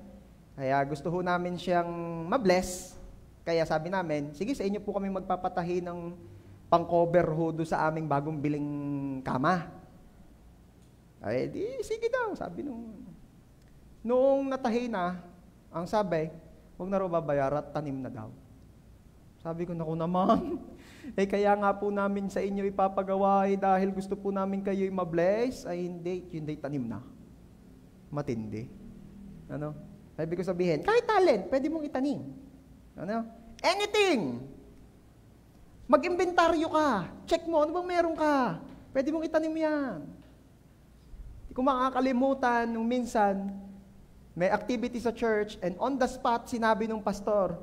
kaya gusto ho namin siyang mabless. Kaya sabi namin, sige sa inyo po kami magpapatahi ng pang-cover ho do sa aming bagong biling kama. Sige daw, sabi noong natahi na, ang sabi, huwag na raw babayaran, tanim na daw. Sabi ko, naku naman, kaya nga po namin sa inyo ipapagawa dahil gusto po namin kayo'y mabless, hindi tanim na. Matindi. Sabi ko sabihin, kahit talent, pwede mong itanim. Anything. Mag-inventaryo ka. Check mo, ano bang meron ka? Pwede mong itanim yan. Hindi ko makakalimutan nung minsan, may activity sa church and on the spot, sinabi nung pastor,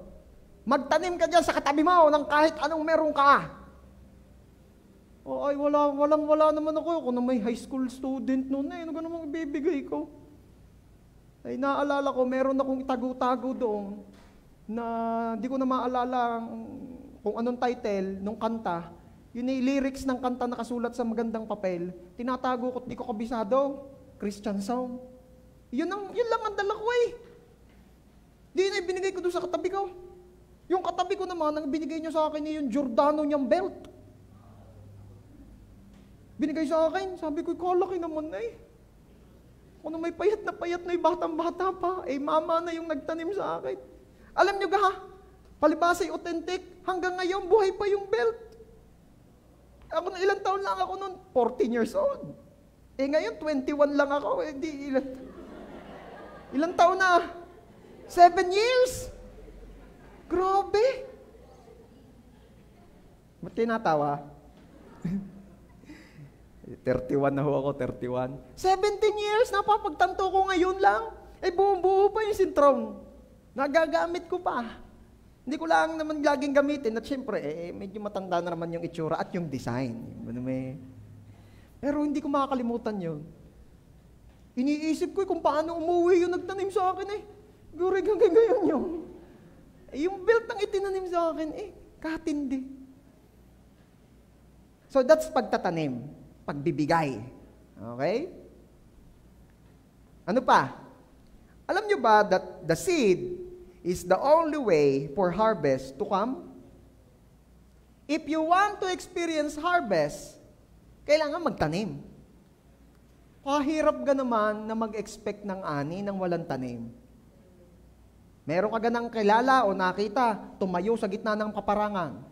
magtanim ka dyan sa katabi mo ng kahit anong meron ka. Wala naman ako. Ako na may high school student noon ano ganun mong ibibigay ko? Naalala ko, meron akong itago-tago doon na di ko na maalala kung anong title nung kanta. Yun yung lyrics ng kanta nakasulat sa magandang papel. Tinatago ko at di ko kabisado. Christian song. Yun lang ang dala ko Di na ibinigay ko doon sa katabi ko. Yung katabi ko naman, ang binigay niya sa akin yung Giordano niyang belt. Binigay sa akin, sabi ko, kalaki naman Kung may payat na batang-bata pa, mama na yung nagtanim sa akin. Alam niyo palibasay authentic, hanggang ngayon, buhay pa yung belt. Ako na ilang taon lang ako noon, 14 years old. Ngayon, 21 lang ako. Ilang taon na? 7 years? Grabe! Ba't kayo natawa? 31 na ho ako, 31. 17 years, napapagtanto ko ngayon lang. Buong-buo pa yung sintrong. Nagagamit ko pa. Hindi ko lang naman laging gamitin. At syempre, medyo matanda na naman yung itsura at yung design. Pero hindi ko makakalimutan yun. Iniisip ko kung paano umuwi yung nagtanim sa akin Gurig hanggang ngayon yun. Yung belt ang itinanim sa akin, katindi. So that's pagtatanim, pagbibigay. Okay? Ano pa? Alam nyo ba that the seed is the only way for harvest to come? If you want to experience harvest, kailangan magtanim. Kahirap ka naman na mag-expect ng ani nang walang tanim. Meron ka ganang kilala o nakita, tumayo sa gitna ng kaparangan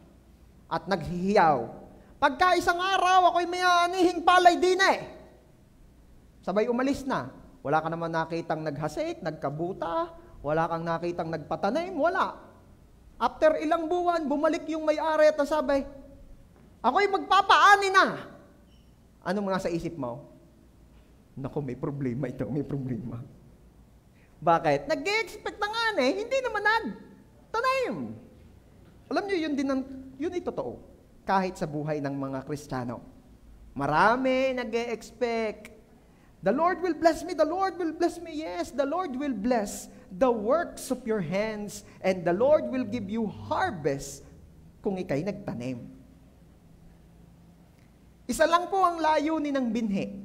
at naghihiyaw. Pagka isang araw, ako'y may anihing palay din Sabay umalis na. Wala ka naman nakitang naghasik, nagkabuta, wala kang nakitang nagpatanim, wala. After ilang buwan, bumalik yung may-ari at nasabi, ako'y magpapaani na. Ano mga sa isip mo? Naku, may problema ito, may problema. Bakit? Nag-expect na nga hindi naman nagtanim. Alam nyo, yun ay totoo. Kahit sa buhay ng mga Kristiyano. Marami nag-expect. The Lord will bless me, the Lord will bless me. Yes, the Lord will bless the works of your hands and the Lord will give you harvest kung ikay nagtanim. Isa lang po ang layunin ng binhi.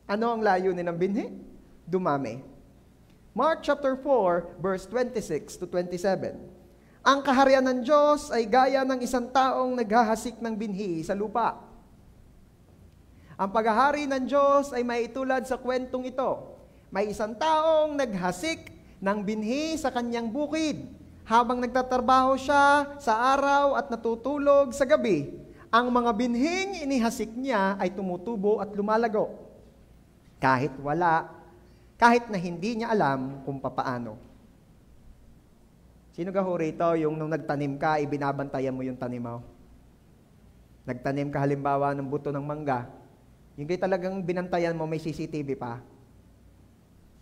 Ano ang layunin ng binhi? Dumami. Mark chapter 4, verse 26 to 27. Ang kaharian ng Diyos ay gaya ng isang taong naghahasik ng binhi sa lupa. Ang paghahari ng Diyos ay maitulad sa kwentong ito. May isang taong naghasik ng binhi sa kanyang bukid. habang nagtatrabaho siya sa araw at natutulog sa gabi, ang mga binhing inihasik niya ay tumutubo at lumalago. Kahit na hindi niya alam kung papaano. Sino ka ho rito, yung nung nagtanim ka, ibinabantayan mo yung tanim mo? Nagtanim ka halimbawa ng buto ng mangga, yung kayo talagang binantayan mo, may CCTV pa.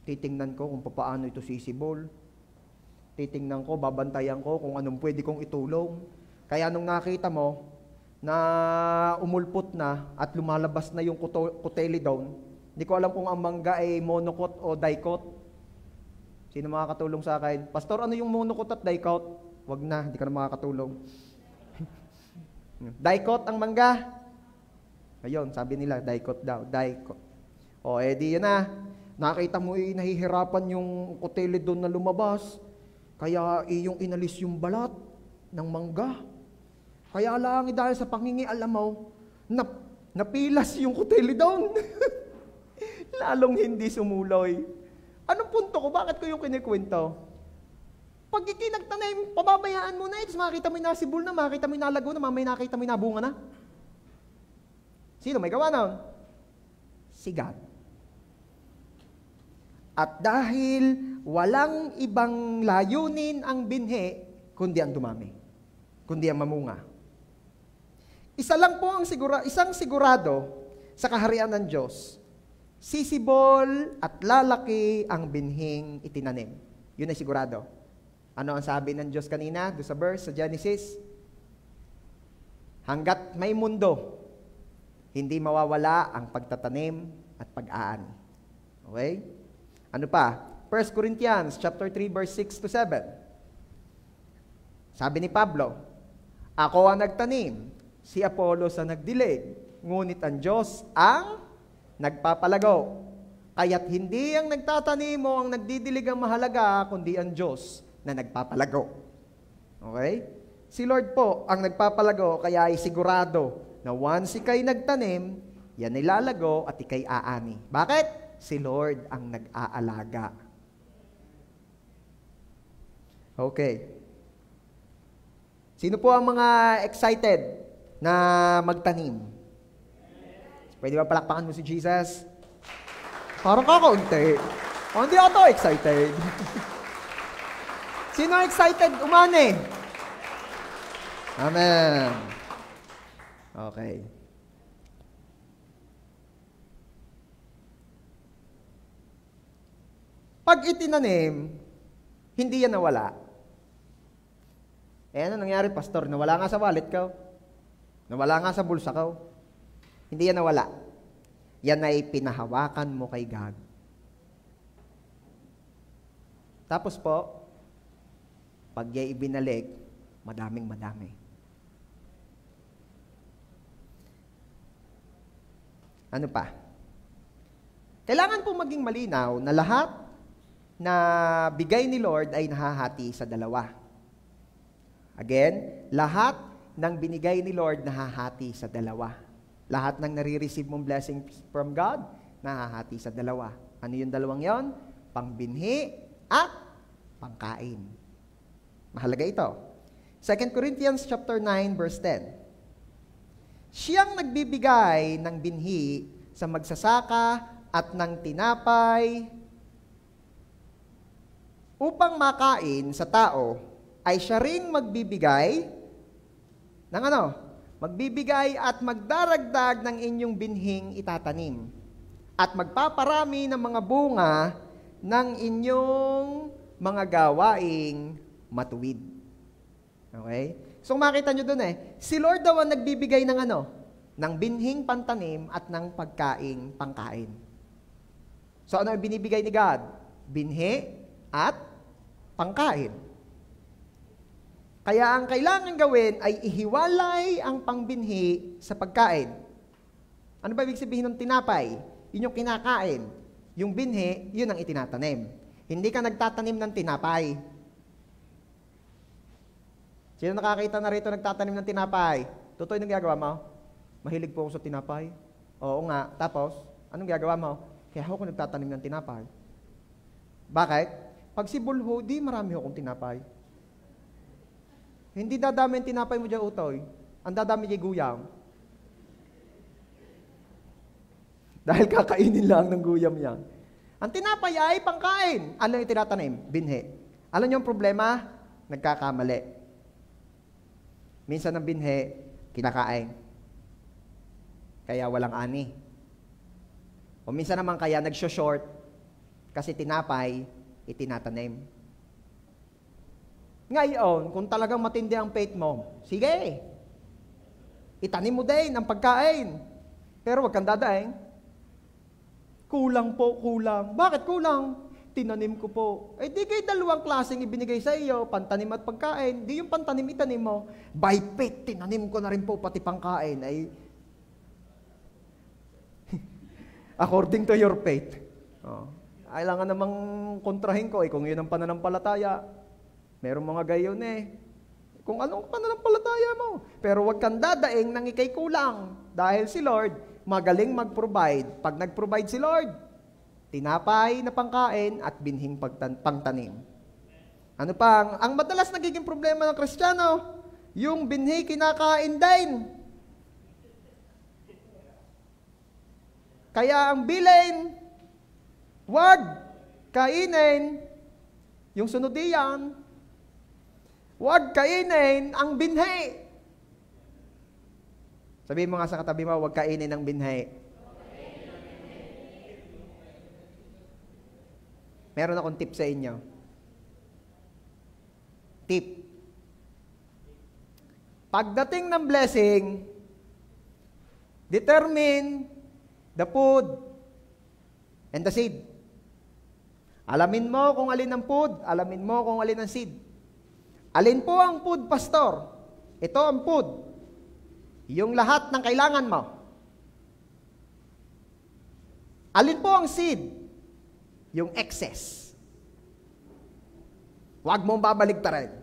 Titingnan ko kung paano ito sisibol. Titingnan ko, babantayan ko kung anong pwede kong itulong. Kaya nung nakita mo na umulpot na at lumalabas na yung cotyledon, hindi ko alam kung ang mangga ay monocot o dicot. Sino makakatulong sa akin? Pastor, ano yung monocot at dicot? Wag na, hindi ka na makakatulong. Dicot ang mangga. Ayun, sabi nila, dicot daw, dicot. O, edi yan na. Nakita mo nahihirapan yung cotyledon na lumabas. Kaya yung inalis yung balat ng mangga. Kaya lang dahil sa pangingialam mo, napilas yung cotyledon. Lalong hindi sumuloy. Anong punto ko? Bakit ko yung kinikwento? Pag ikinagtanim, pababayaan mo na ito. Makita mo yung nasibol na, makita mo yung nalago na, mamay nakita mo yung nabunga na. Sino may gawa nun? Si God. At dahil walang ibang layunin ang binhi, kundi ang dumami, kundi ang mamunga. Isang sigurado sa kaharian ng Diyos, sisibol at lalaki ang binhing itinanim. Yun ay sigurado. Ano ang sabi ng Diyos kanina doon sa verse sa Genesis? Hanggat may mundo, hindi mawawala ang pagtatanim at pag-aani. Okay? Ano pa? 1 Corinthians chapter 3 verse 6 to 7. Sabi ni Pablo, ako ang nagtanim, si Apollos ang nagdilig, ngunit ang Diyos ang nagpapalago. Kaya't hindi ang nagtatanim o ang nagdidilig ang mahalaga, kundi ang Diyos na nagpapalago. Okay? Si Lord po ang nagpapalago, kaya ay sigurado na once ikay nagtanim, yan ay lalago at ikay aani. Bakit? Si Lord ang nag-aalaga. Okay. Sino po ang mga excited na magtanim? Pwede ba palakpakan mo si Jesus? Parang kakaunti. Hindi ako excited. Sino excited? Umani. Amen. Okay. Pag itinanim, hindi yan nawala. Ano nangyari, pastor? Nawala nga sa wallet ko. Nawala nga sa bulsa ko. Hindi yan nawala. Yan ay pinahawakan mo kay God. Tapos po, pag yan ibinalik, madaming-madami. Ano pa? Kailangan po maging malinaw na lahat na bigay ni Lord ay nahahati sa dalawa. Again, lahat ng binigay ni Lord nahahati sa dalawa. Lahat ng nare-receive mong blessing from God, nahahati sa dalawa. Ano yung dalawang yon? Pangbinhi at pangkain. Mahalaga ito. 2 Corinthians chapter 9 verse 10. Siyang nagbibigay ng binhi sa magsasaka at ng tinapay upang makain sa tao, ay siya ring magbibigay ng ano? Magbibigay at magdaragdag ng inyong binhing itatanim at magpaparami ng mga bunga ng inyong mga gawaing matuwid. Okay? So makita nyo dun si Lord daw ang nagbibigay ng ano? Ng binhing pantanim at ng pagkaing pangkain. So ano ang binibigay ni God? Binhi at pangkain. Kaya ang kailangan gawin ay ihiwalay ang pangbinhi sa pagkain. Ano ba ibig sabihin ng tinapay? Yun yung kinakain. Yung binhi, yun ang itinatanim. Hindi ka nagtatanim ng tinapay. Sino nakakita na rito nagtatanim ng tinapay? Totoo yung gagawa mo? Mahilig po ako sa tinapay. Oo nga. Tapos, anong gagawa mo? Kaya ako nagtatanim ng tinapay. Bakit? Pag si Bulho, di marami akong tinapay. Hindi dadami ang tinapay mo dyan, utoy. Ang dadami dyan guyam. Dahil kakainin lang ng guyam yan. Ang tinapay ay pangkain. Ano yung tinatanim? Binhi. Alam niyo ang problema? Nagkakamali. Minsan ang binhi, kinakain. Kaya walang ani. O minsan naman kaya nag-short kasi tinapay, itinatanim. Ngayon, kung talagang matindi ang faith mo, sige, itanim mo din ang pagkain. Pero wag kang dadaing. Kulang po, kulang. Bakit kulang? Tinanim ko po. Eh di kayo dalawang klaseng ibinigay sa iyo, pantanim at pagkain. Di yung pantanim, itanim mo. By faith, tinanim ko na rin po pati pangkain. Ay, according to your faith. Oh. Kailangan namang kontrahin ko, kung yun ang pananampalataya. Merong mga gayon kung anong pananampalataya mo. Pero huwag kang dadaing nang ikay kulang. Dahil si Lord, magaling mag-provide. Pag nag-provide si Lord, tinapay na pangkain at binhing pangtanim. Ano pang? Ang madalas nagiging problema ng Kristiyano, yung binhi kinakain din. Kaya ang bilin, wag kainin yung sunod diyan. Wag kainin ang binhi. Sabihin mo nga sa katabi mo, wag kainin ang binhi. Meron akong tip sa inyo. Tip. Pagdating ng blessing, determine the food and the seed. Alamin mo kung alin ang food, alamin mo kung alin ang seed. Alin po ang food, pastor? Ito ang food. Yung lahat ng kailangan mo. Alin po ang seed? Yung excess. Huwag mong babaligtarin.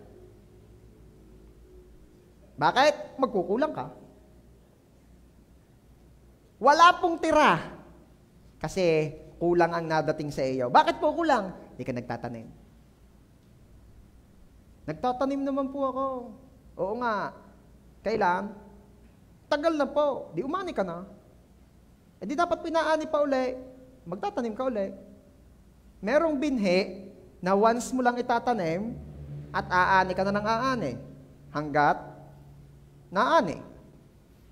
Bakit? Magkukulang ka. Wala pong tira. Kasi kulang ang nadating sa iyo. Bakit po kulang? Hindi ka nagtatanim. Nagtatanim naman po ako. Oo nga. Kailan? Tagal na po. Di umani ka na. E di dapat pinaani pa uli. Magtatanim ka uli. Merong binhi na once mo lang itatanim at aani ka na ng aani. Hanggat naani.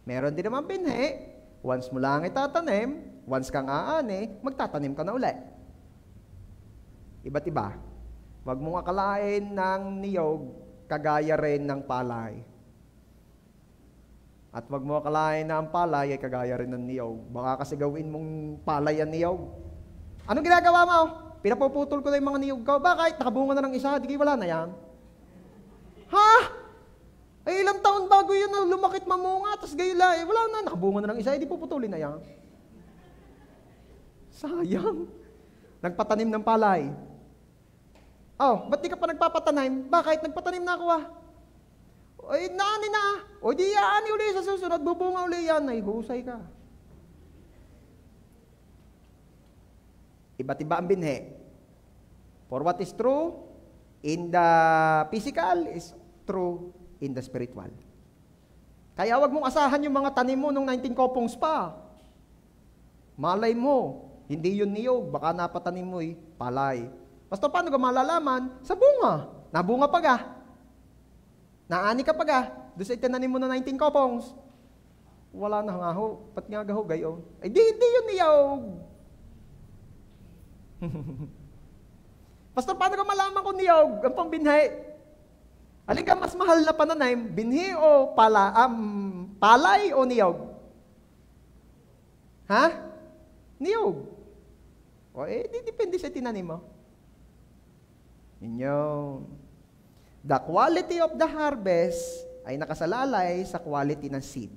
Meron din naman binhi, once mo lang itatanim, once kang aani, magtatanim ka na uli. Iba't iba. Huwag mong akalain ng niyog, kagaya rin ng palay. At huwag mo akalain na ang palay ay kagaya rin ng niyog. Baka kasi gawin mong palay ang niyog. Anong ginagawa mo? Pinapuputol ko na yung mga niyog ko. Bakit? Nakabunga na ng isa, di kayo wala na yan. Ha? Ay ilang taon bago yun na lumakit mamunga, tapos gayon lang, wala na, nakabunga na ng isa, di puputulin na yan. Sayang. Nagpatanim ng palay. Oh, ba't di ka pa nagpapatanim? Bakit? Nagpatanim na ako Ay, naani na. O di yaani uli sa susunod, bubunga uli yan. Ay, husay ka. Iba't iba ang binhi. For what is true in the physical is true in the spiritual. Kaya wag mong asahan yung mga tanim mo nung 19 kopongs pa. Malay mo, hindi yun niyog, baka napatanim mo palay. Basta paano ka malalaman? Sa bunga. Nabunga pa ga. Naani ka pa ga. Doon sa itinanim mo na 19 kopongs. Wala na nga ho. Ba't nga gaho gayon? Ay di, hindi yun niyog. Pastor, paano ka malaman kung niyog? Ang pambinhi. Alin ka mas mahal na pananim? Binhi o palay o niyog? Ha? Niyog. O depende sa tinanim mo. Yun. The quality of the harvest ay nakasalalay sa quality ng seed.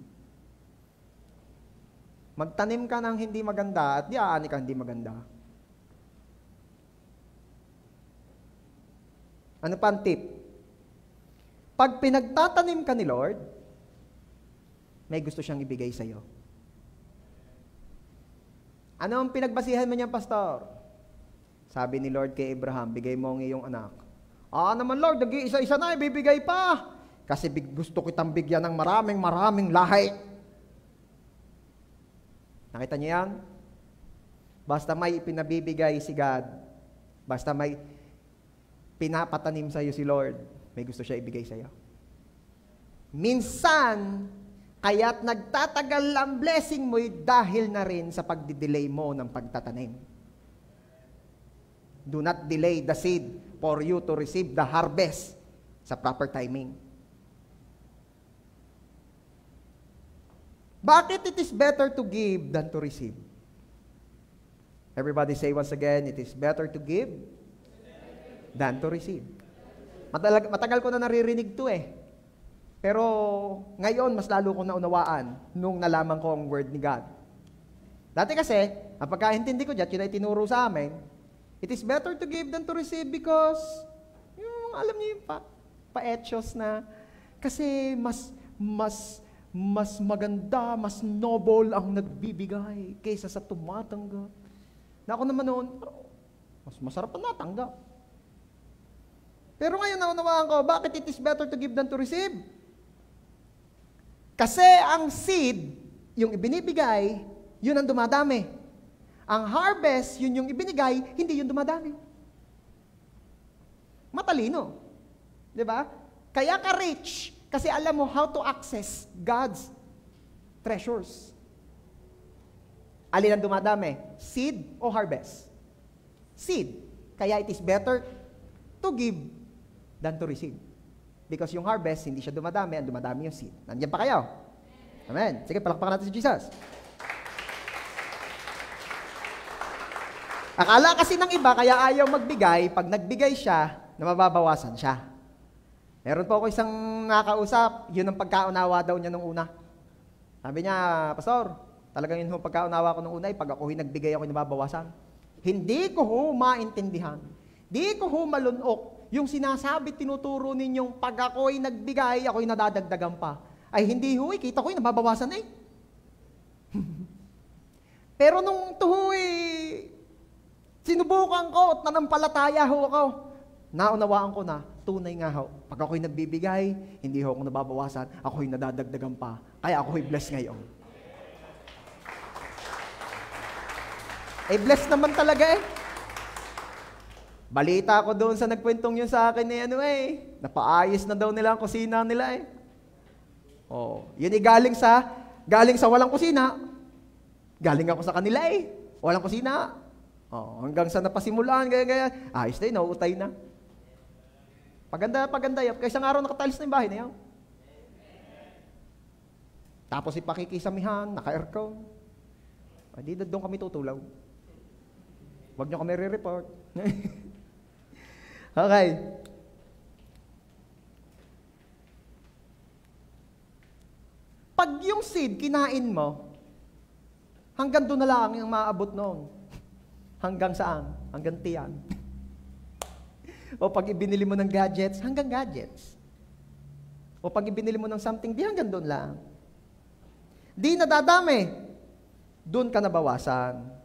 Magtanim ka ng hindi maganda at diaani ka hindi maganda. Ano pa ang tip? Pag pinagtatanim ka ni Lord, may gusto siyang ibigay sa iyo. Ano ang pinagbasihan mo niyan, pastor? Sabi ni Lord kay Abraham, bigay mo ang iyong anak. Naman Lord, nag-iisa-isa na, ibibigay pa. Kasi gusto kitang bigyan ng maraming lahi. Nakita niyo yan? Basta may pinabibigay si God, basta may pinapatanim sa'yo si Lord, may gusto siya ibigay sa'yo. Minsan, kaya't nagtatagal ang blessing mo dahil na rin sa pagdidelay mo ng pagtatanim. Do not delay the seed for you to receive the harvest sa proper timing. Bakit it is better to give than to receive? Everybody say once again, it is better to give than to receive. Matagal ko na naririnig to eh. Pero ngayon, mas lalo ko naunawaan nung nalaman ko ang word ni God. Dati kasi, ang pagkaintindi ko dyan, yun ay tinuro sa amin, it is better to give than to receive because, yung alam niyo yung pa-etchos na, kasi mas maganda, mas noble ang nagbibigay kaysa sa tumatanggap. Na ako naman noon, mas masarap ang natanggap. Pero ngayon naunawaan ko, bakit it is better to give than to receive? Kasi ang seed, yung ibinibigay, yun ang dumadami. Ang harvest, yun yung ibinigay, hindi yun dumadami. Matalino. Diba? Kaya ka rich, kasi alam mo how to access God's treasures. Alin ang dumadami? Seed o harvest? Seed. Kaya it is better to give than to receive. Because yung harvest, hindi siya dumadami, ang dumadami yung seed. Nandiyan pa kayo? Amen. Sige, palakpakan natin si Jesus. Akala kasi ng iba, kaya ayaw magbigay, pag nagbigay siya, na mababawasan siya. Meron po ako isang nakausap, yun ang pagkaunawa daw niya nung una. Sabi niya, Pastor, talagang yun ang pagkaunawa ko nung una, pag ako nagbigay ako nababawasan. Hindi ko maintindihan. Di ko malunok. Yung sinasabi, tinuturo ninyong pag ako'y nagbigay, ako'y nadadagdagan pa. Ay hindi kita ko'y nababawasan eh. Pero nung sinubukan ko at nanampalataya ako, naunawaan ko na, tunay nga pag ako'y nagbibigay, hindi ako nababawasan, ako'y nadadagdagan pa. Kaya ako'y blessed ngayon. Blessed naman talaga eh. Balita ko doon sa nagkwentong yun sa akin napaayos na daw nila ang kusina nila eh. Yun galing sa walang kusina. Galing ako sa kanila eh. Walang kusina. Hanggang sa napasimulaan, gaya. Ayos na nauutay na. Paganda yan. Kaya isang araw nakatiles na yung bahay na yan. Tapos ipakikisamihan, naka-aircon. Di doon kami tutulaw. Huwag nyo kami re-report. Okay. Pag yung seed, kinain mo, hanggang doon na lang yung maabot noon. Hanggang saan? Hanggang tiyan. O pag ibinili mo ng gadgets, hanggang gadgets. O pag ibinili mo ng something, di hanggang doon lang. Di nadadami. Doon ka nabawasan.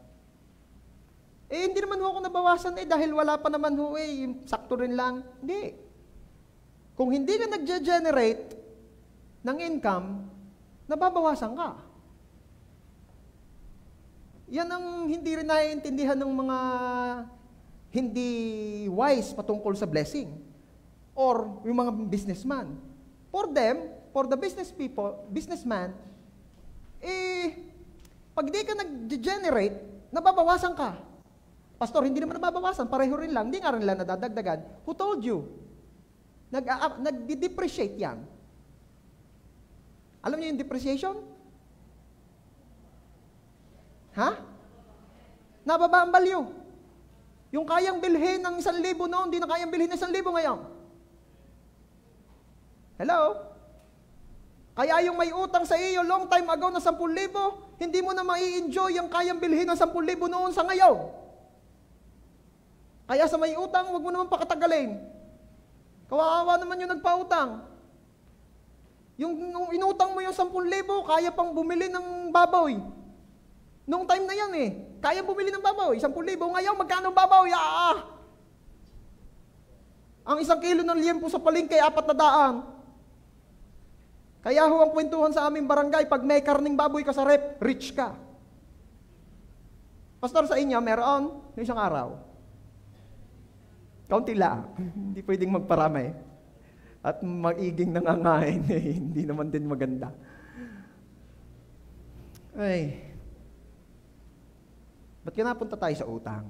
Hindi naman ako nabawasan dahil wala pa naman sakto rin lang. Hindi. Kung hindi ka nag-generate ng income, nababawasan ka. Yan ang hindi rin naiintindihan ng mga hindi wise patungkol sa blessing. Or yung mga businessman. For them, for the businessman, pag di ka nag-generate, nababawasan ka. Pastor, hindi naman nababawasan, pareho rin lang, hindi nga rin lang nadadagdagan. Who told you? Nag-depreciate yan. Alam niyo yung depreciation? Nababa ang value. Yung kayang bilhin ng 1,000 noon, hindi na kayang bilhin ng 1,000 ngayon. Hello? Kaya yung may utang sa iyo long time ago na 10,000, hindi mo na mai-enjoy yung kayang bilhin ng 10,000 noon sa ngayon. Kaya sa may utang, huwag mo naman pakatagalin. Kawawa naman yung nagpautang. Yung inutang mo yung 10,000, kaya pang bumili ng baboy. Noong time na yan kaya bumili ng baboy, 10,000. Ngayon, magkano baboy? Ang 1 kilo ng liempo sa palengke, 400. Kaya ho ang kwentuhan sa aming barangay, pag may karning baboy ka sa rep, rich ka. Pastor, sa inyo, meron? Yung isang araw. Kaunti lang. Hindi pwedeng magparami. At magiging nangangain, hindi naman din maganda. Ay. Ba't ka napunta tayo sa utang?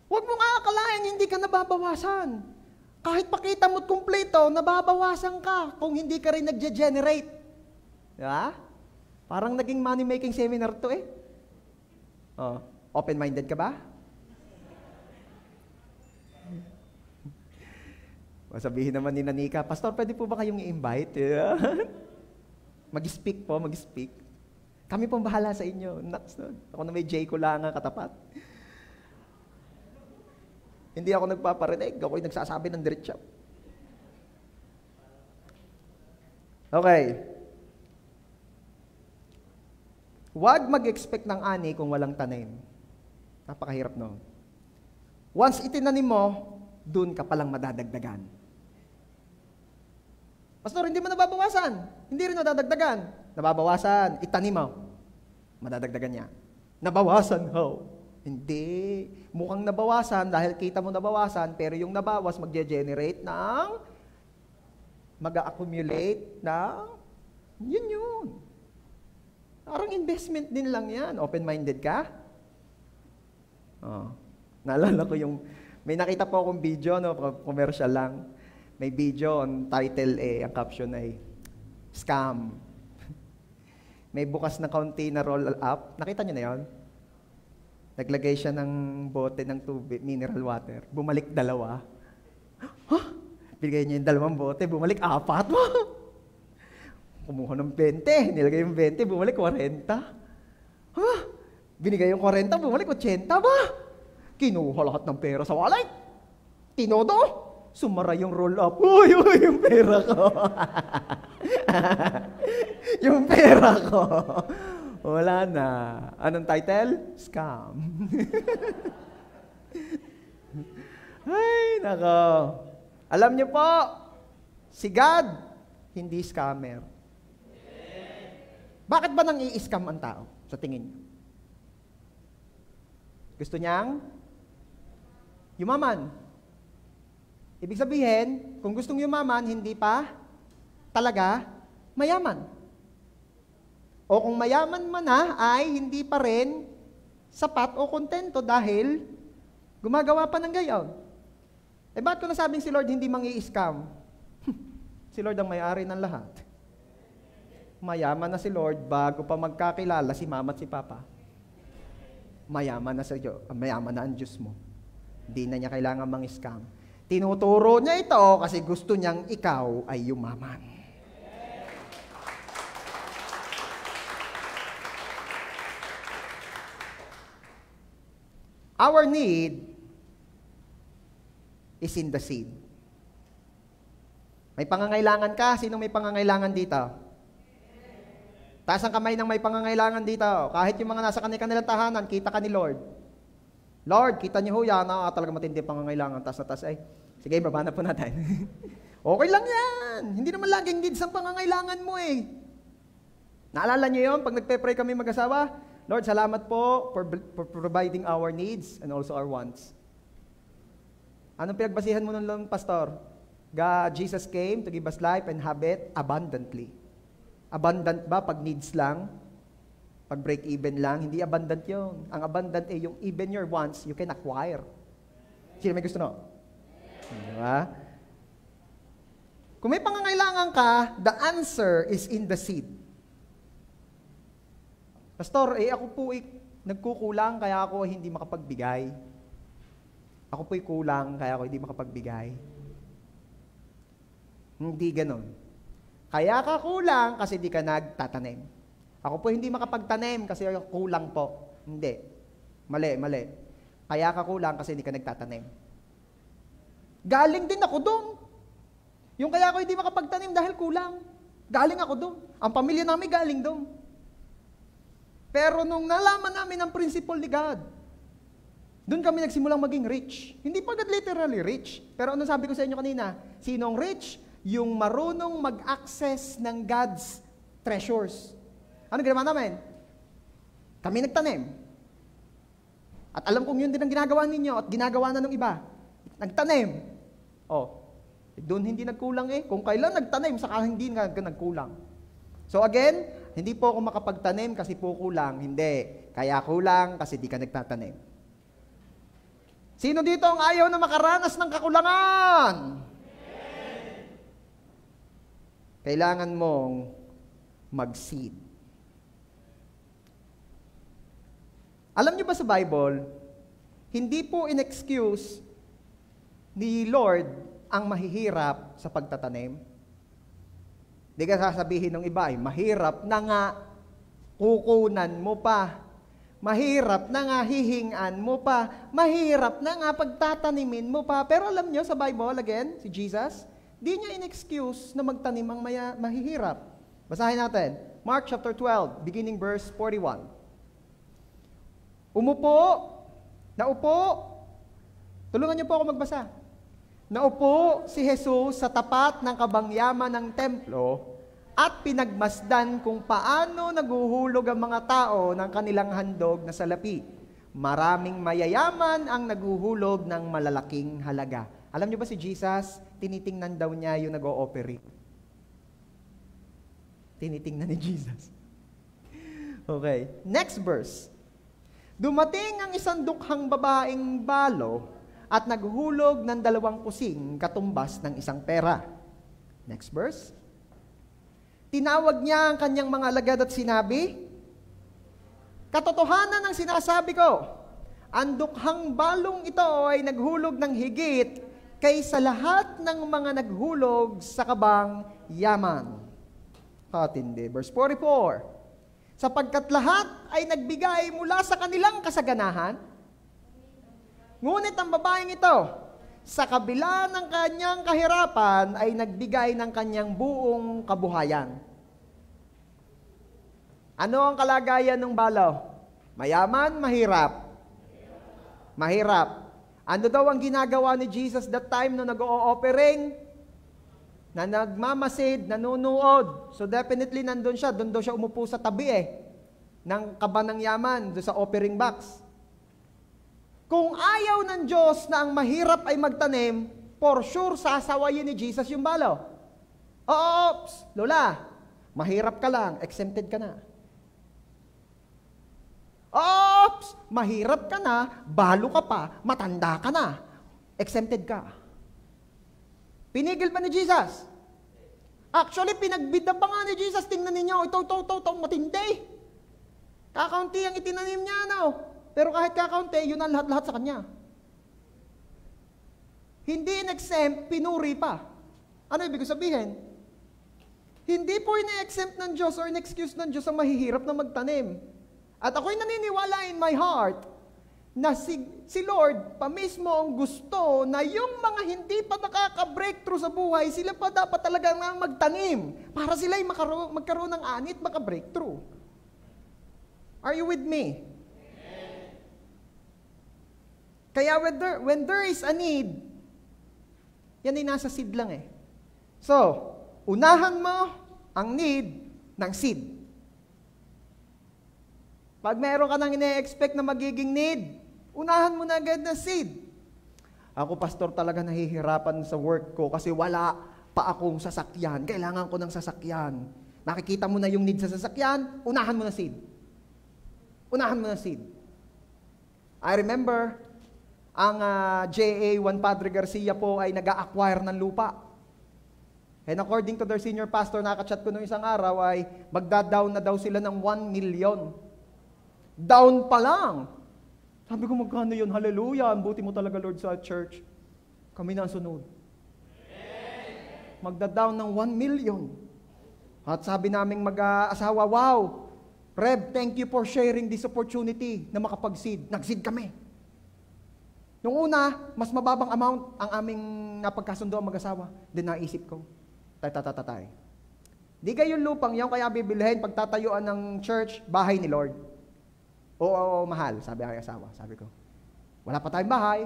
Huwag mong aakalain, hindi ka nababawasan. Kahit pakita mo't kumpleto, nababawasan ka kung hindi ka rin nagge-generate. Diba? Parang naging money-making seminar to eh. Oh, open-minded ka ba? Sabihin naman ni Nanika, Pastor, pwede po ba kayong i-invite? Yeah. Mag-speak po, mag-speak. Kami pong bahala sa inyo. Ako na may J ko lang katapat. Hindi ako nagpaparinig. Ako'y nagsasabi ng diretso. Okay. Huwag mag-expect ng ani kung walang tanim. Napakahirap, no? Once itinanim mo, dun ka palang madadagdagan. Pastor, hindi mo nababawasan. Hindi rin nadadagdagan. Nababawasan. Itanim mo. Madadagdagan niya. Nabawasan, how? Hindi. Mukhang nabawasan dahil kita mo nabawasan, pero yung nabawas magge-generate ng mag-accumulate ng yun. Parang investment din lang yan. Open-minded ka? Oh. Naalala ko yung, may nakita po akong video, no, commercial lang. May video, ang title ang caption ay, Scam. May bukas na container roll up. Nakita niyo na yun? Naglagay siya ng bote ng tubig, mineral water. Bumalik 2. Huh? Bigay niya yung 2 bote, bumalik 4. Kumuha ng 20, nilagay yung 20, bumalik 40. Huh? Binigay yung 40, bumalik 80 ba? Kinuha lahat ng pera sa wallet. Tinodo. Sumara yung roll up. Uy, yung pera ko. Yung pera ko. Wala na. Anong title? Scam. Ay, nako. Alam niyo po, si God, hindi scammer. Bakit ba nang i-scam ang tao sa tingin niyo? Gusto niyang yumaman. Ibig sabihin, kung gustong yumaman, hindi pa talaga mayaman. O kung mayaman man na, ay hindi pa rin sapat o kontento dahil gumagawa pa ng gayon. Eh bakit ko nasabing si Lord hindi mangi-scam? Si Lord ang may-ari ng lahat. Mayaman na si Lord bago pa magkakilala si Mama at si Papa. Mayaman na mayaman na ang Diyos mo. Hindi na niya kailangan mang-scam. Tinuturo niya ito kasi gusto niyang ikaw ay yumaman. Our need is in the seed. May pangangailangan ka? Sino may pangangailangan dito? Taas ang kamay ng may pangangailangan dito. Kahit yung mga nasa kanilang tahanan, kita ka ni Lord. Lord, kita niyo ho yan, talaga matindi pangangailangan. Taas na taas ay. Sige, baba na po natin. Okay lang yan. Hindi naman laging needs ang pangangailangan mo eh. Naalala niyo yun, pag nagpe-pray kami mag-asawa, Lord, salamat po for providing our needs and also our wants. Anong pinagbasihan mo nun, Pastor? God, Jesus came to give us life and have it abundantly. Abundant ba pag needs lang? Pag break even lang? Hindi abundant yun. Ang abundant ay yung even your wants, you can acquire. Sino may gusto no? Diba? Kung may pangangailangan ka, the answer is in the seed. Pastor, ako po nagkukulang kaya ako hindi makapagbigay. Ako po'y kulang kaya ako hindi makapagbigay. Hindi ganon. Kaya ka kulang kasi di ka nagtatanim. Ako po hindi makapagtanim kasi kulang po. Hindi. Mali. Kaya ka kulang kasi di ka nagtatanim. Galing din ako doon. Yung kaya ako hindi makapagtanim dahil kulang. Galing ako doon. Ang pamilya namin galing doon. Pero nung nalaman namin ang principle ni God, Doon kami nagsimulang maging rich. Hindi pa literally rich. Pero ano sabi ko sa inyo kanina? Sinong rich? Yung marunong mag-access ng God's treasures. Ano ginawa namin? Kami nagtanim. At alam kong yun din ang ginagawa ninyo at ginagawa na ng iba. Nagtanim. Doon hindi nagkulang eh. Kung kailan nagtanim, saka hindi nagkulang. So again, hindi po ako makapagtanim kasi po kulang. Hindi. Kaya kulang kasi di ka nagtatanim. Sino dito ang ayaw na makaranas ng kakulangan? Kailangan mong mag-seed. Alam niyo ba sa Bible, hindi po in-excuse ni Lord ang mahihirap sa pagtatanim. Hindi ka sasabihin ng iba, mahirap na nga, kukunan mo pa. Mahirap na nga, hihingan mo pa. Mahirap na nga, pagtatanimin mo pa. Pero alam niyo sa Bible, again, si Jesus, di niya in-excuse na magtanim ang mahihirap. Basahin natin. Mark chapter 12, beginning verse 41. Naupo. Tulungan niyo po ako magbasa. Naupo si Jesus sa tapat ng kabangyaman ng templo at pinagmasdan kung paano naguhulog ang mga tao ng kanilang handog na salapi. Maraming mayayaman ang naguhulog ng malalaking halaga. Alam niyo ba si Jesus, tinitingnan daw niya yung nag-ooperate. Tinitingnan ni Jesus. Okay, next verse. Dumating ang isang dukhang babaeng balo at naghulog ng 2 kusing katumbas ng isang pera. Next verse. Tinawag niya ang kanyang mga alagad at sinabi, katotohanan ang sinasabi ko, ang dukhang balong ito ay naghulog ng higit kaysa lahat ng mga naghulog sa kabang yaman. Katindi. Verse 44. Sapagkat lahat ay nagbigay mula sa kanilang kasaganahan, ngunit ang babaeng ito, sa kabila ng kanyang kahirapan, ay nagbigay ng kanyang buong kabuhayan. Ano ang kalagayan ng balo? Mayaman, mahirap? Mahirap. Ano daw ang ginagawa ni Jesus that time no nag-o-offering? Na nagmamasid, nanunood. So definitely nandun siya. Doon daw siya umupo sa tabi ng kaba ng yaman, doon sa offering box. Kung ayaw ng Diyos na ang mahirap ay magtanim, for sure sasawayin ni Jesus yung balo. Oops, Lola, mahirap ka lang, exempted ka na. Oops, mahirap ka na, balo ka pa, matanda ka na, exempted ka. Pinigil pa ni Jesus. Actually, pinagbida pa nga ni Jesus. Tingnan ninyo, ito, matindi. Kakaunti ang itinanim niya, Pero kahit kakaunti, yun ang lahat-lahat sa kanya. Hindi in-exempt, pinuri pa. Ano ibig sabihin? Hindi po in-exempt ng Diyos or in-excuse ng Diyos ang mahihirap na magtanim. At ako'y naniniwala in my heart na si Lord pa mismo ang gusto na yung mga hindi pa nakaka-breakthrough sa buhay, sila pa dapat talaga nga magtanim para sila'y magkaroon ng anit, maka-breakthrough. Are you with me? Kaya when there is a need, yan ay nasa seed lang So, unahan mo ang need ng seed. Pag meron ka nang ine-expect na magiging need, unahan mo na agad na seed. Ako, pastor, talaga nahihirapan sa work ko kasi wala pa akong sasakyan. Kailangan ko ng sasakyan. Nakikita mo na yung need sa sasakyan, unahan mo na seed. Unahan mo na seed. I remember, ang JA Juan Padre Garcia po ay nag-a-acquire ng lupa. And according to their senior pastor, nakachat ko nung isang araw ay magda-down na daw sila ng 1 million. Down pa lang. Sabi ko, magkano yun? Hallelujah. Ang buti mo talaga, Lord, sa church. Kami na sunod. Magda-down ng 1 million. At sabi naming mag-asawa, wow, Reb, thank you for sharing this opportunity na makapag-seed. Nag-seed kami. Nung una, mas mababang amount ang aming napagkasundo ang mag-asawa. Then naisip ko, tay. Di kayo lupang yung kaya bibilhin pagtatayuan ng church, bahay ni Lord. Oo, mahal, sabi ang asawa. Sabi ko, Wala pa tayong bahay,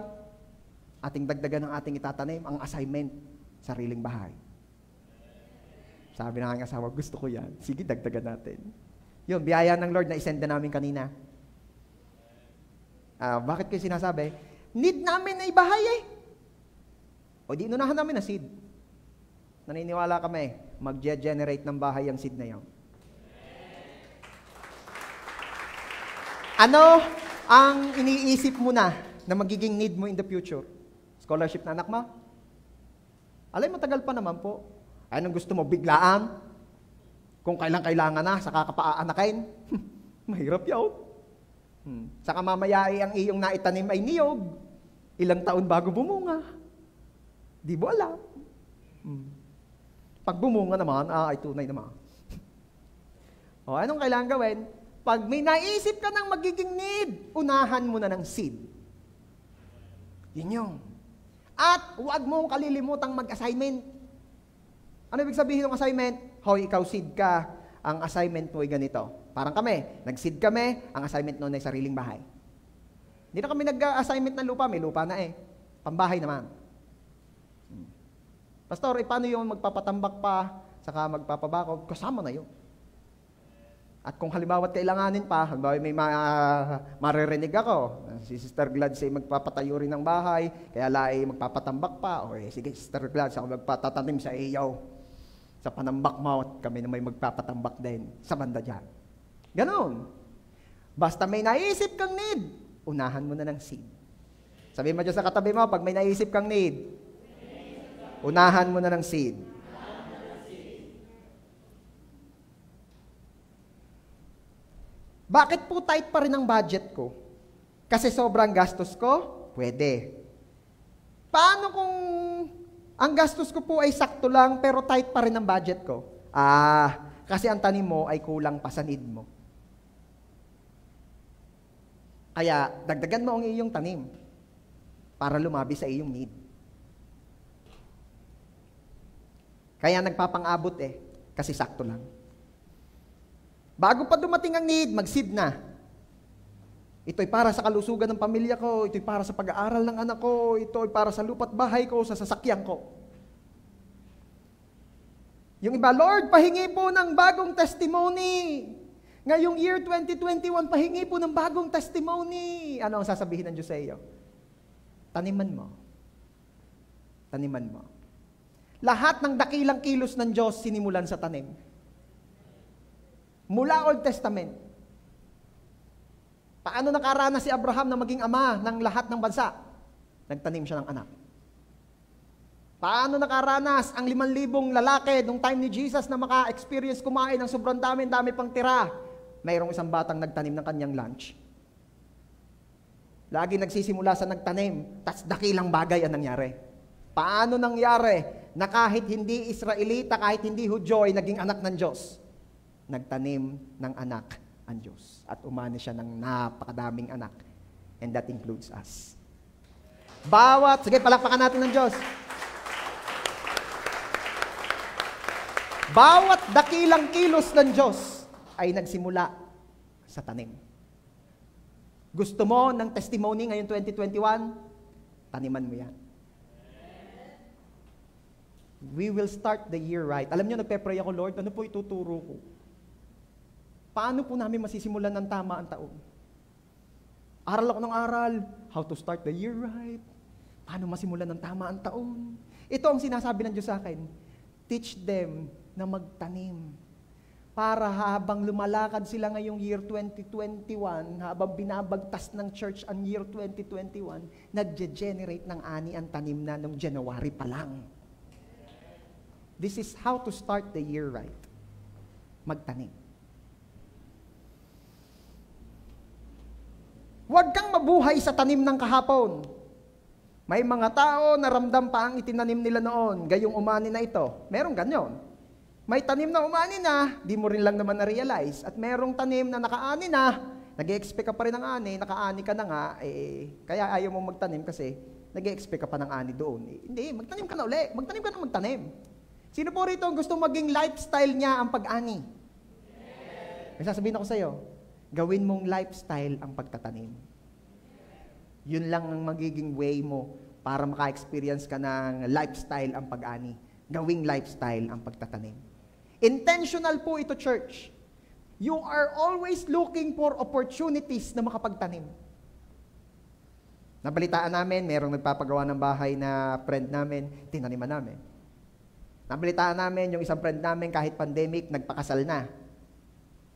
ating dagdagan ng ating itatanim, ang assignment, sariling bahay. Sabi ng aking asawa, gusto ko yan. Sige, dagdagan natin. Yun, biyaya ng Lord na isend na namin kanina. Bakit kayo sinasabi? Need namin na ibahay eh. O di inunahan namin na seed. Naniniwala kami, mag-generate ng bahay ang seed na yun. Ano ang iniisip mo na magiging need mo in the future? Scholarship na anak mo? Alay, matagal pa naman po. Anong gusto mo, biglaan? Kung kailangan na, saka ka pa aanakin? Mahirap yun. Saka mamaya ang iyong naitanim ay niyog. Ilang taon bago bumunga. Di mo alam. Pag bumunga naman, ay tunay naman. O, anong kailangan gawin? Pag may naisip ka ng magiging need, unahan mo na ng seed. Yun yun. At huwag mong kalilimutang mag-assignment. Ano ibig sabihin ng assignment? Hoy, ikaw seed ka, ang assignment mo ay ganito. Parang kami, nag-seed kami, ang assignment noon ay sariling bahay. Hindi na kami nag-assignment ng lupa, may lupa na eh. Pambahay naman. Pastor, paano yung magpapatambak pa, saka magpapabakaw? Kasama na yun. At kung halimbawa kailanganin pa, halimbawa may maririnig ako, si Sister Gladys ay magpapatayo rin ng bahay, kaya lai magpapatambak pa, o sige Sister Gladys, ako magpatatanim sa iyaw, sa panambak mo, at kami na may magpapatambak din sa banda dyan. Ganon. Basta may naisip kang need, unahan mo na ng seed. Sabihin mo dyan sa katabi mo, pag may naisip kang need, unahan mo na ng seed. Bakit po tight pa rin ang budget ko? Kasi sobrang gastos ko? Pwede. Paano kung ang gastos ko po ay sakto lang pero tight pa rin ang budget ko? Kasi ang tanim mo ay kulang pa sa need mo. Kaya dagdagan mo ang iyong tanim para lumabi sa iyong need. Kaya nagpapang-abot kasi sakto lang. Bago pa dumating ang need, mag-seed na. Ito'y para sa kalusugan ng pamilya ko, ito'y para sa pag-aaral ng anak ko, ito'y para sa lupa't bahay ko, sa sasakyan ko. Yung iba, Lord, pahingi po ng bagong testimony. Ngayong year 2021, pahingi po ng bagong testimony. Ano ang sasabihin ng Diyos sa iyo? Taniman mo. Taniman mo. Lahat ng dakilang kilos ng Diyos sinimulan sa tanim. Mula Old Testament. Paano nakaranas si Abraham na maging ama ng lahat ng bansa? Nagtanim siya ng anak. Paano nakaranas ang 5,000 lalaki nung time ni Jesus na maka-experience kumain ng sobrang dami pang tira? Mayroong isang batang nagtanim ng kanyang lunch. Lagi nagsisimula sa nagtanim, tas dakilang bagay ang nangyari. Paano nangyari na kahit hindi Israelita, kahit hindi Hudyo, ay naging anak ng Diyos? Nagtanim ng anak ang Diyos. At umani siya ng napakadaming anak. And that includes us. Sige, palakpakan natin ng Diyos. Bawat dakilang kilos ng Diyos ay nagsimula sa tanim. Gusto mo ng testimony ngayon 2021? Taniman mo yan. We will start the year right. Alam niyo, nagpe-pray ako, Lord, ano po ituturo ko? Paano po namin masisimulan ng tama ang taon? Aral ako ng aral. How to start the year right. Paano masimulan ng tama ang taon? Ito ang sinasabi ng Diyos sa akin. Teach them na magtanim. Para habang lumalakad sila ngayong year 2021, habang binabagtas ng church ang year 2021, nag-generate ng ani ang tanim na noong January pa lang. This is how to start the year right. Magtanim. Huwag kang mabuhay sa tanim ng kahapon. May mga tao na ramdam pa ang itinanim nila noon, gayong umani na ito. Merong ganyan. May tanim na umani na, di mo rin lang naman na-realize. At merong tanim na nakaani na, nag-e-expect ka pa rin ng ani, nakaani ka na nga, kaya ayaw mo magtanim kasi nag-e-expect ka pa ng ani doon. Hindi, magtanim ka na uli. Magtanim ka na magtanim. Sino po rito ang gusto maging lifestyle niya ang pag-ani? May sasabihin ako sa iyo, gawin mong lifestyle ang pagtatanim. Yun lang ang magiging way mo para maka-experience ka ng lifestyle ang pag-ani. Gawing lifestyle ang pagtatanim. Intentional po ito, church. You are always looking for opportunities na makapagtanim. Nabalitaan namin, merong nagpapagawa ng bahay na friend namin, tinaniman namin. Nabalitaan namin, yung isang friend namin, kahit pandemic, nagpakasal na.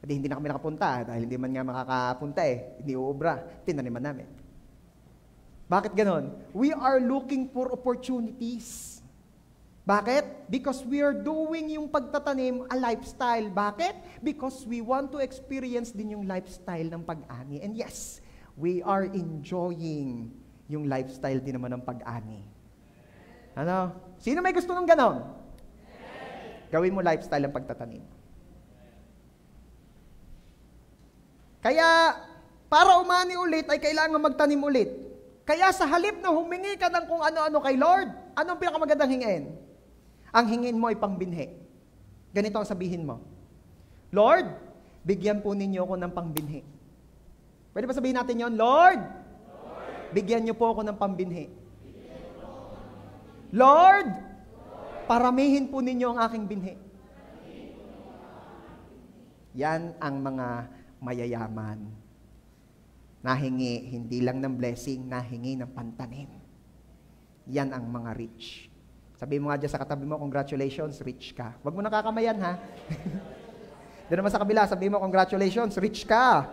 Hindi na kami nakapunta, dahil hindi man nga makakapunta hindi uubra, tinaniman namin. Bakit ganon? We are looking for opportunities. Bakit? Because we are doing yung pagtatanim a lifestyle. Bakit? Because we want to experience din yung lifestyle ng pag-ani. And yes, we are enjoying yung lifestyle din naman ng pag-ani. Ano? Sino may gusto ng ganon? Gawin mo lifestyle ng pagtatanim. Kaya, para umani ulit, ay kailangan magtanim ulit. Kaya sa halip na humingi ka ng kung ano-ano kay Lord, anong pinakamagandang hingin? Ang hingin mo ay pangbinhi. Ganito ang sabihin mo, Lord, bigyan po ninyo ako ng pangbinhi. Pwede ba sabihin natin yon? Lord, bigyan niyo po ako ng pambinhi. Lord, paramihin po ninyo ang aking binhi. Yan ang mga mayayaman. Nahingi, hindi lang ng blessing, nahingi ng pantanim. Yan ang mga rich. Sabi mo nga dyan sa katabi mo, congratulations, rich ka. Huwag mo nakakamayan, ha? Doon naman sa kabila, sabi mo, congratulations, rich ka.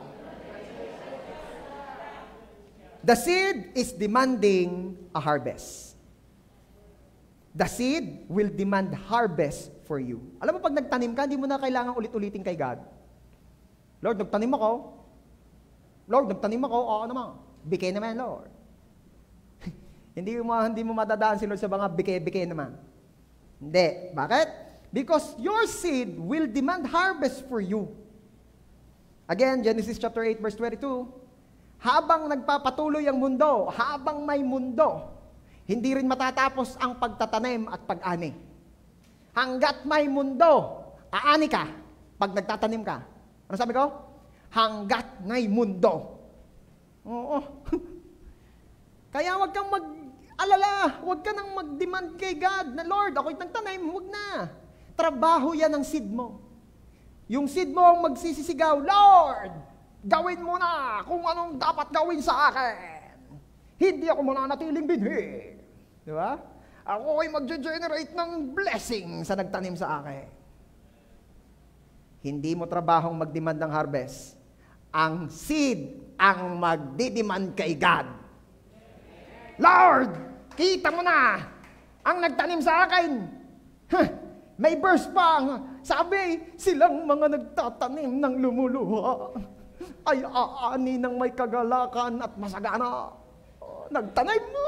The seed is demanding a harvest. The seed will demand harvest for you. Alam mo, pag nagtanim ka, hindi mo na kailangan ulit-ulitin kay God. Lord, nagtanim ako. Lord, nagtanim ako. Oo naman. Bigay naman, Lord. hindi mo madadaan si Lord sa mga bigay naman. Hindi. Bakit? Because your seed will demand harvest for you. Again, Genesis chapter 8, verse 22. Habang nagpapatuloy ang mundo, habang may mundo, hindi rin matatapos ang pagtatanim at pag-ani. Hanggat may mundo, aani ka pag nagtatanim ka. Ano sabi ko? Hanggat may mundo. Oo. Kaya wag kang mag-alala, wag ka nang mag-demand kay God na, Lord, ako'y nagtanim, wag na. Trabaho yan ang seed mo. Yung seed mo ang magsisisigaw, Lord, gawin mo na kung anong dapat gawin sa akin. Hindi ako mananatiling binhi. Di ba? Ako ay mag-generate ng blessing sa nagtanim sa akin. Hindi mo trabahong mag-demand ng harvest. Ang seed ang magdidemand kay God. Lord, kita mo na ang nagtanim sa akin. May verse pa, sabi, silang mga nagtatanim ng lumuluha ay aani ng may kagalakan at masagana. Nagtanim mo,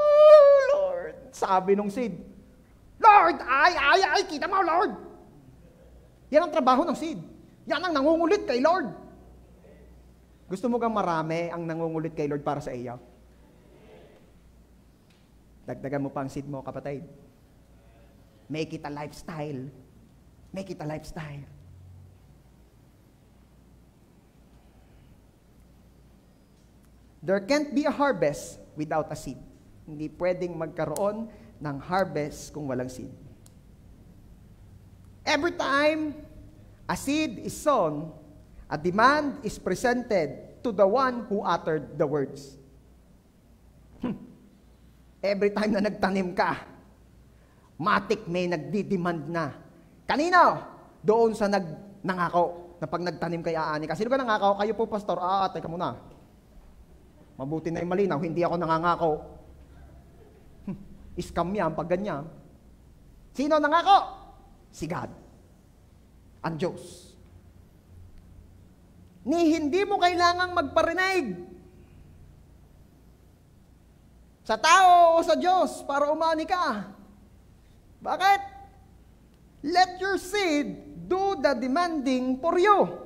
Lord. Sabi nung seed, Lord, ay, kita mo, Lord. Yan ang trabaho ng seed. Yan ang nangungulit kay Lord. Gusto mo kang marami ang nangungulit kay Lord para sa iyo? Dagdagan mo pa ang seed mo, kapatid. Make it a lifestyle. Make it a lifestyle. There can't be a harvest without a seed. Hindi pwedeng magkaroon ng harvest kung walang seed. Every time a seed is sown, a demand is presented to the one who uttered the words. Every time na nagtanim ka, matik may nagdi-demand na. Kanino? Doon sa nangako na pag nagtanim kay aani ka. Sino ka nangako? Kayo po, pastor. Teka muna. Mabuti na yung malinaw, hindi ako nangangako. Scam yan pag ganyan. Sino nangako? Si God. Ang Diyos. Hindi mo kailangang magparinig sa tao o sa Diyos para umani ka. Bakit? Let your seed do the demanding for you.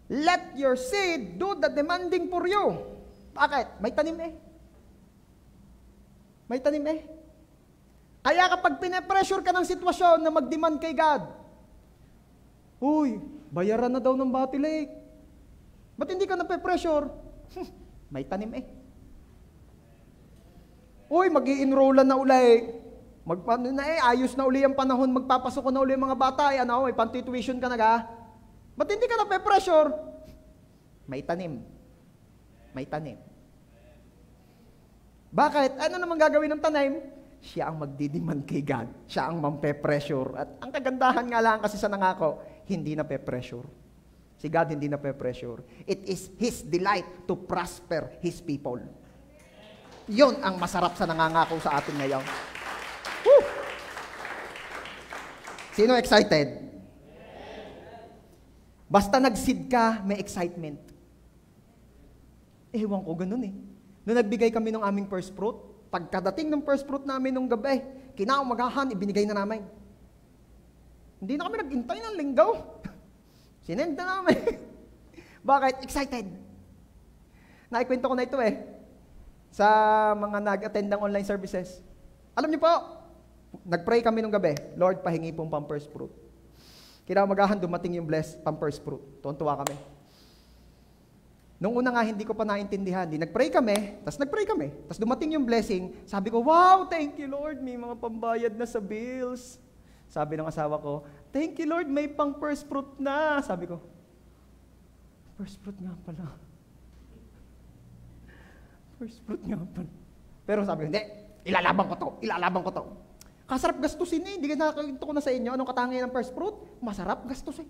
Let your seed do the demanding for you. Bakit? May tanim May tanim Kaya kapag pinapressure ka ng sitwasyon na mag-demand kay God, uy, bayaran na daw ng Battle Lake. Ba't hindi ka nape-pressure? May tanim Uy, mag-i-enrollan na uli. Ayos na uli ang panahon, magpapasok na uli ang mga bata. May panti-tuition ka na ga? Ba't hindi ka nape-pressure? May tanim. May tanim. Bakit? Ano naman gagawin ng tanim? Siya ang magdidiman kay God. Siya ang mampe-pressure. At ang kagandahan nga lang kasi sa nangako, hindi na pe-pressure. Si God hindi na pe-pressure. It is His delight to prosper His people. Yun ang masarap sa nangangako sa atin ngayon. Woo! Sino excited? Basta nag-seed ka, may excitement. Ewan ko, ganun eh. Noong nagbigay kami ng aming first fruit, pagkadating ng first fruit namin nung gabi, kinaumagahan, ibinigay na namin. Hindi na kami nag-intay ng linggaw. Sinend na namin. Bakit? Excited. Naikwento ko na ito sa mga nag-attend ng online services. Alam niyo po, nag-pray kami nung gabi, Lord, pahingi pong pang-first fruit. Kinaumagahan, dumating yung blessed pang-first fruit. Tuwan-tuwa kami. Nung una nga, hindi ko pa naintindihan. Nag-pray kami, tapos dumating yung blessing, sabi ko, wow, thank you Lord, may mga pambayad na sa bills. Sabi ng asawa ko, thank you Lord, may pang-first fruit na. Sabi ko, first fruit nga pala. First fruit nga pala. Pero sabi ko, hindi, ilalaban ko to. Kasarap gastusin hindi ka nakakita ko na sa inyo, anong katangian ng first fruit? Masarap gastusin.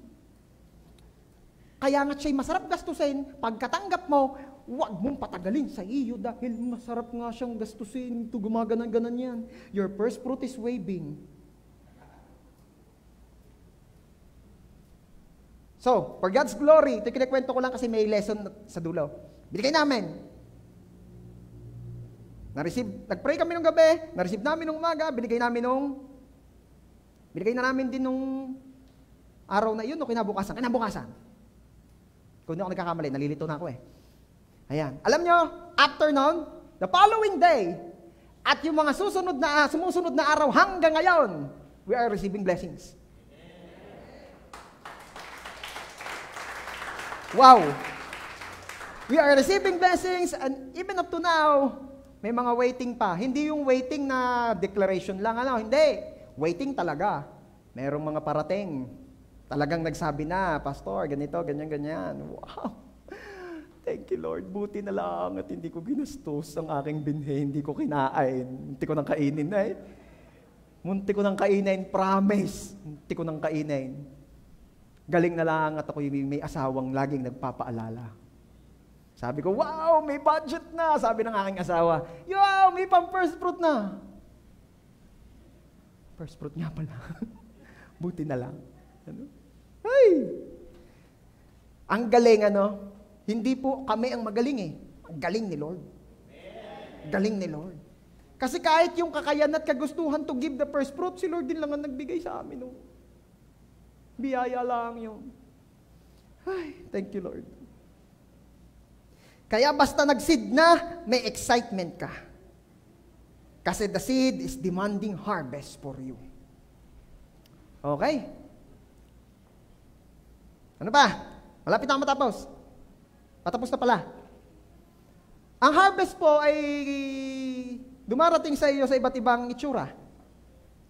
Kaya nga siya'y masarap gastusin, pagkatanggap mo, huwag mong patagalin sa iyo dahil masarap nga siyang gastusin. Ito gumaganan-ganan yan. Your first fruit is waving. So, for God's glory, ito kinikwento ko lang kasi may lesson sa dulo. Binigay namin. Nag-pray kami nung gabi, na-receive namin nung umaga, binigay na namin din nung araw na yun o kinabukasan. Kung hindi ako nagkakamali, nalilito na ako Ayan. Alam nyo, after nun, the following day, at yung mga sumusunod na araw hanggang ngayon, we are receiving blessings. Wow! We are receiving blessings and even up to now, may mga waiting pa. Hindi yung waiting na declaration lang, hindi. Waiting talaga. Merong mga parating. Talagang nagsabi na, Pastor, ganito, ganyan. Wow! Thank you, Lord. Buti na lang at hindi ko ginastos ang aking binhi. Hindi ko kinain. Munti ko nang kainin Munti ko nang kainin, promise. Munti ko nang kainin. Galing na lang at ako may asawang laging nagpapaalala. Sabi ko, wow, may budget na. Sabi ng aking asawa, wow, may pang first fruit na. First fruit nga pala. Buti na lang. Ay! Ang galing, hindi po kami ang magaling Ang galing ni Lord. Galing ni Lord. Kasi kahit yung kakayan at kagustuhan to give the first fruit, si Lord din lang ang nagbigay sa amin. Biyaya lang yun. Ay, thank you, Lord. Kaya basta nag-seed na, may excitement ka. Kasi the seed is demanding harvest for you. Okay? Ano pa? Malapit na matapos. Patapos na pala. Ang harvest po ay dumarating sa iyo sa iba't ibang itsura.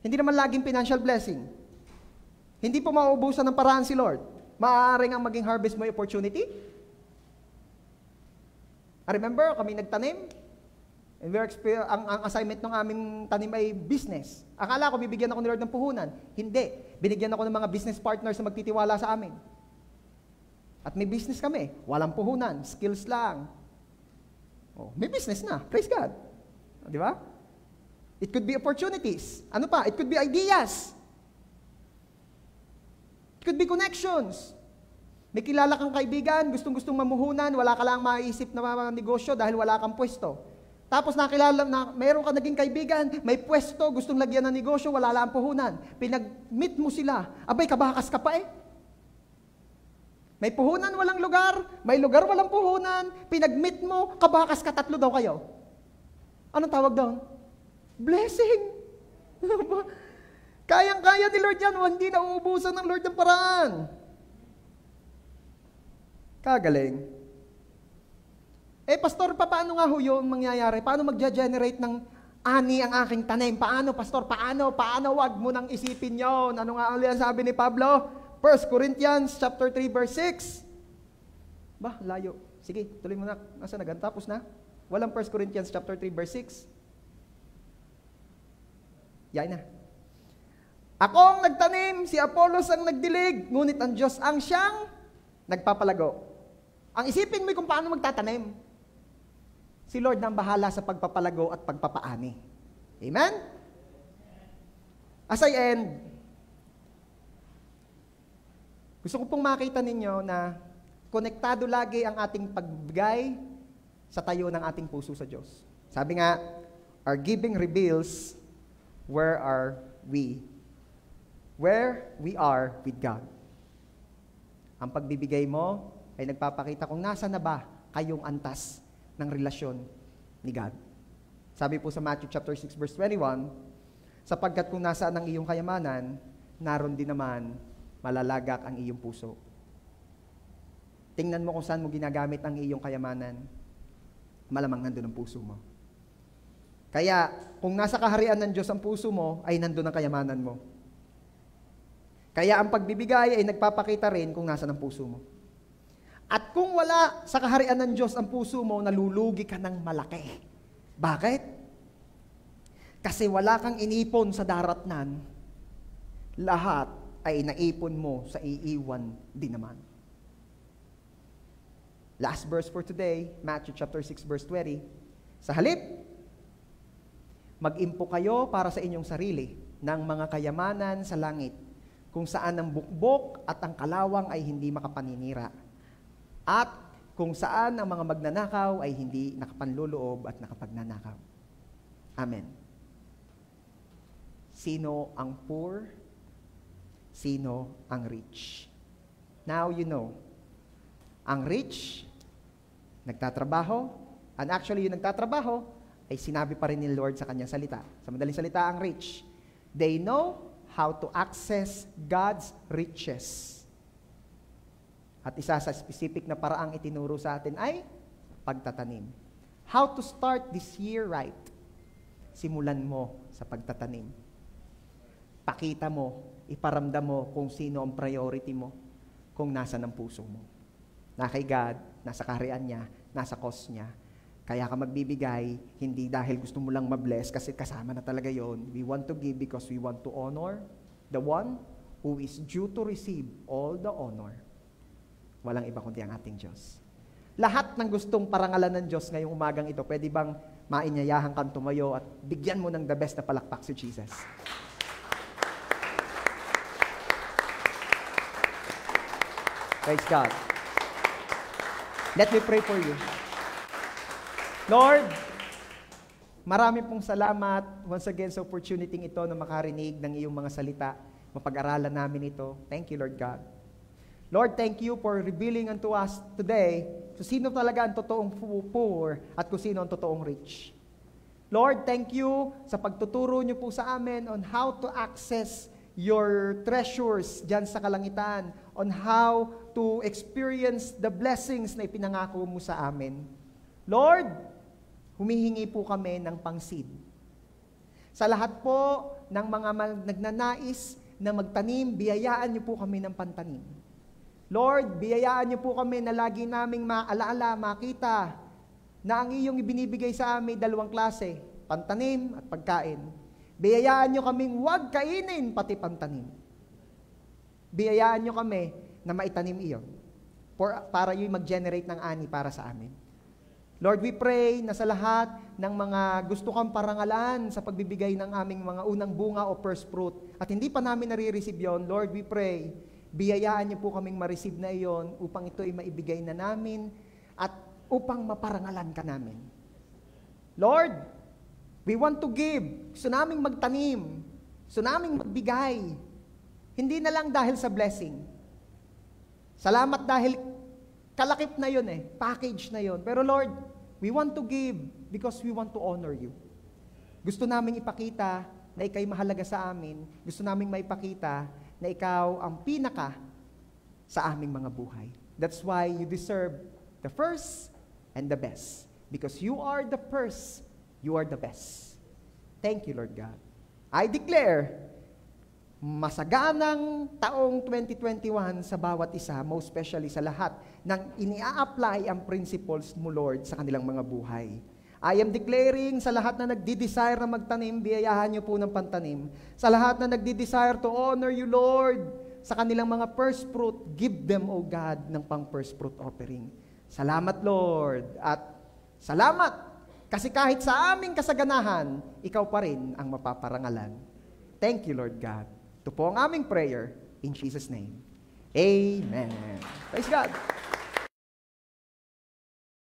Hindi naman laging financial blessing. Hindi po mauubusan ng paraan si Lord. Maaaring ang maging harvest mo ay opportunity. Remember, kami nagtanim. And ang assignment ng aming tanim ay business. Akala ko bibigyan ako ni Lord ng puhunan. Hindi. Binigyan ako ng mga business partners na magtitiwala sa amin. At may business kami. Walang puhunan. Skills lang. May business na. Praise God. Di ba? It could be opportunities. Ano pa? It could be ideas. It could be connections. May kilala kang kaibigan, gustong-gustong mamuhunan, wala ka lang maiisip na negosyo dahil wala kang pwesto. Tapos mayroon ka naging kaibigan, may pwesto, gustong lagyan ng negosyo, wala lang puhunan. Pinag-meet mo sila, abay, kabakas ka pa May puhunan, walang lugar, may lugar, walang puhunan, pinag-meet mo, kabakas ka, 3 daw kayo. Anong tawag doon? Blessing. Kayang-kaya ni Lord yan, hindi na uubusan ng Lord ng paraan. Kagaling. Pastor, paano nga ho yung mangyayari? Paano magja-generate ng Ani ang aking tanim. Paano, pastor? Paano? Wag mo nang isipin yon. Ano nga ang sabi ni Pablo? 1 Corinthians chapter 3 verse 6. Layo. Sige, tuloy mo na. Nasa nagan? Tapos na? Walang 1 Corinthians chapter 3 verse 6. Yan na. Ako ang nagtanim, si Apollos ang nagdilig, ngunit ang Diyos ang siyang nagpapalago. Ang isipin mo kung paano magtatanim. Si Lord na ang bahala sa pagpapalago at pagpapaani. Amen? As I end, gusto ko pong makita ninyo na konektado lagi ang ating pagbigay sa tayo ng ating puso sa Diyos. Sabi nga, our giving reveals where are we? Where we are with God. Ang pagbibigay mo ay nagpapakita kung nasa na ba kayong antas ng relasyon ni God. Sabi po sa Matthew chapter 6 verse 21, sapagkat kung nasaan ang iyong kayamanan, naroon din naman malalagak ang iyong puso. Tingnan mo kung saan mo ginagamit ang iyong kayamanan, malamang nandun ang puso mo. Kaya, kung nasa kaharian ng Diyos ang puso mo, ay nandun ang kayamanan mo. Kaya ang pagbibigay ay nagpapakita rin kung nasa ang puso mo. At kung wala sa kaharian ng Diyos ang puso mo, nalulugi ka ng malaki. Bakit? Kasi wala kang inipon sa daratnan, lahat ay naipon mo sa iiwan din naman. Last verse for today, Matthew chapter 6 verse 20. Sa halip, mag-impo kayo para sa inyong sarili ng mga kayamanan sa langit, kung saan ang bukbok at ang kalawang ay hindi makapaninira, at kung saan ang mga magnanakaw ay hindi nakapanluloob at nakapagnanakaw. Amen. Sino ang poor? Sino ang rich? Now you know. Ang rich, nagtatrabaho, and actually yung nagtatrabaho, ay sinabi pa rin ni Lord sa kanyang salita. Sa madaling salita, ang rich. They know how to access God's riches. At isa sa specific na paraang itinuro sa atin ay pagtatanim. How to start this year right? Simulan mo sa pagtatanim. Pakita mo, iparamdam mo kung sino ang priority mo, kung nasa ng puso mo. Na kay God, nasa kaharian niya, nasa cause niya. Kaya ka magbibigay, hindi dahil gusto mo lang mabless, kasi kasama na talaga yon. We want to give because we want to honor the one who is due to receive all the honor. Walang iba kundi ang ating Diyos. Lahat ng gustong parangalan ng Diyos ngayong umagang ito, pwede bang mainyayahan kang tumayo at bigyan mo ng the best na palakpak si Jesus? Praise God. Let me pray for you. Lord, marami pong salamat once again sa opportunity ito na makarinig ng iyong mga salita. Mapag-aralan namin ito. Thank you, Lord God. Lord, thank you for revealing unto us today kung sino talaga ang totoong poor at kung sino ang totoong rich. Lord, thank you sa pagtuturo niyo po sa amin on how to access your treasures dyan sa kalangitan, on how to experience the blessings na ipinangako mo sa amin. Lord, humihingi po kami ng pangsid. Sa lahat po ng mga nagnanais na magtanim, biyayaan niyo po kami ng pantanim. Lord, biyayaan niyo po kami na lagi naming maalaala, makita na ang iyong ibinibigay sa amin dalawang klase, pantanim at pagkain. Biyayaan niyo kaming huwag kainin pati pantanim. Biyayaan niyo kami na maitanim iyon para yung mag-generate ng ani para sa amin. Lord, we pray na sa lahat ng mga gusto kang parangalan sa pagbibigay ng aming mga unang bunga o first fruit, at hindi pa namin nare-receive yon, Lord, we pray, biyayaan niyo po kaming ma-receive na iyon upang ito ay maibigay na namin at upang maparangalan ka namin. Lord, we want to give. Gusto naming magtanim. Gusto naming magbigay. Hindi na lang dahil sa blessing. Salamat dahil kalakip na yun package na yun. Pero Lord, we want to give because we want to honor you. Gusto naming ipakita na ikaw'y mahalaga sa amin. Gusto naming maipakita na ikaw ang pinaka sa aming mga buhay. That's why you deserve the first and the best. Because you are the first, you are the best. Thank you, Lord God. I declare, masaganang taong 2021 sa bawat isa, most especially sa lahat ng ini-apply ang principles mo, Lord, sa kanilang mga buhay. I am declaring sa lahat na nagdi-desire na magtanim, biyayahan niyo po ng pantanim. Sa lahat na nagdi-desire to honor you, Lord, sa kanilang mga first fruit, give them, O God, ng pang first fruit offering. Salamat, Lord. At salamat, kasi kahit sa aming kasaganahan, ikaw pa rin ang mapaparangalan. Thank you, Lord God. Ito po ang aming prayer in Jesus' name. Amen. Praise God.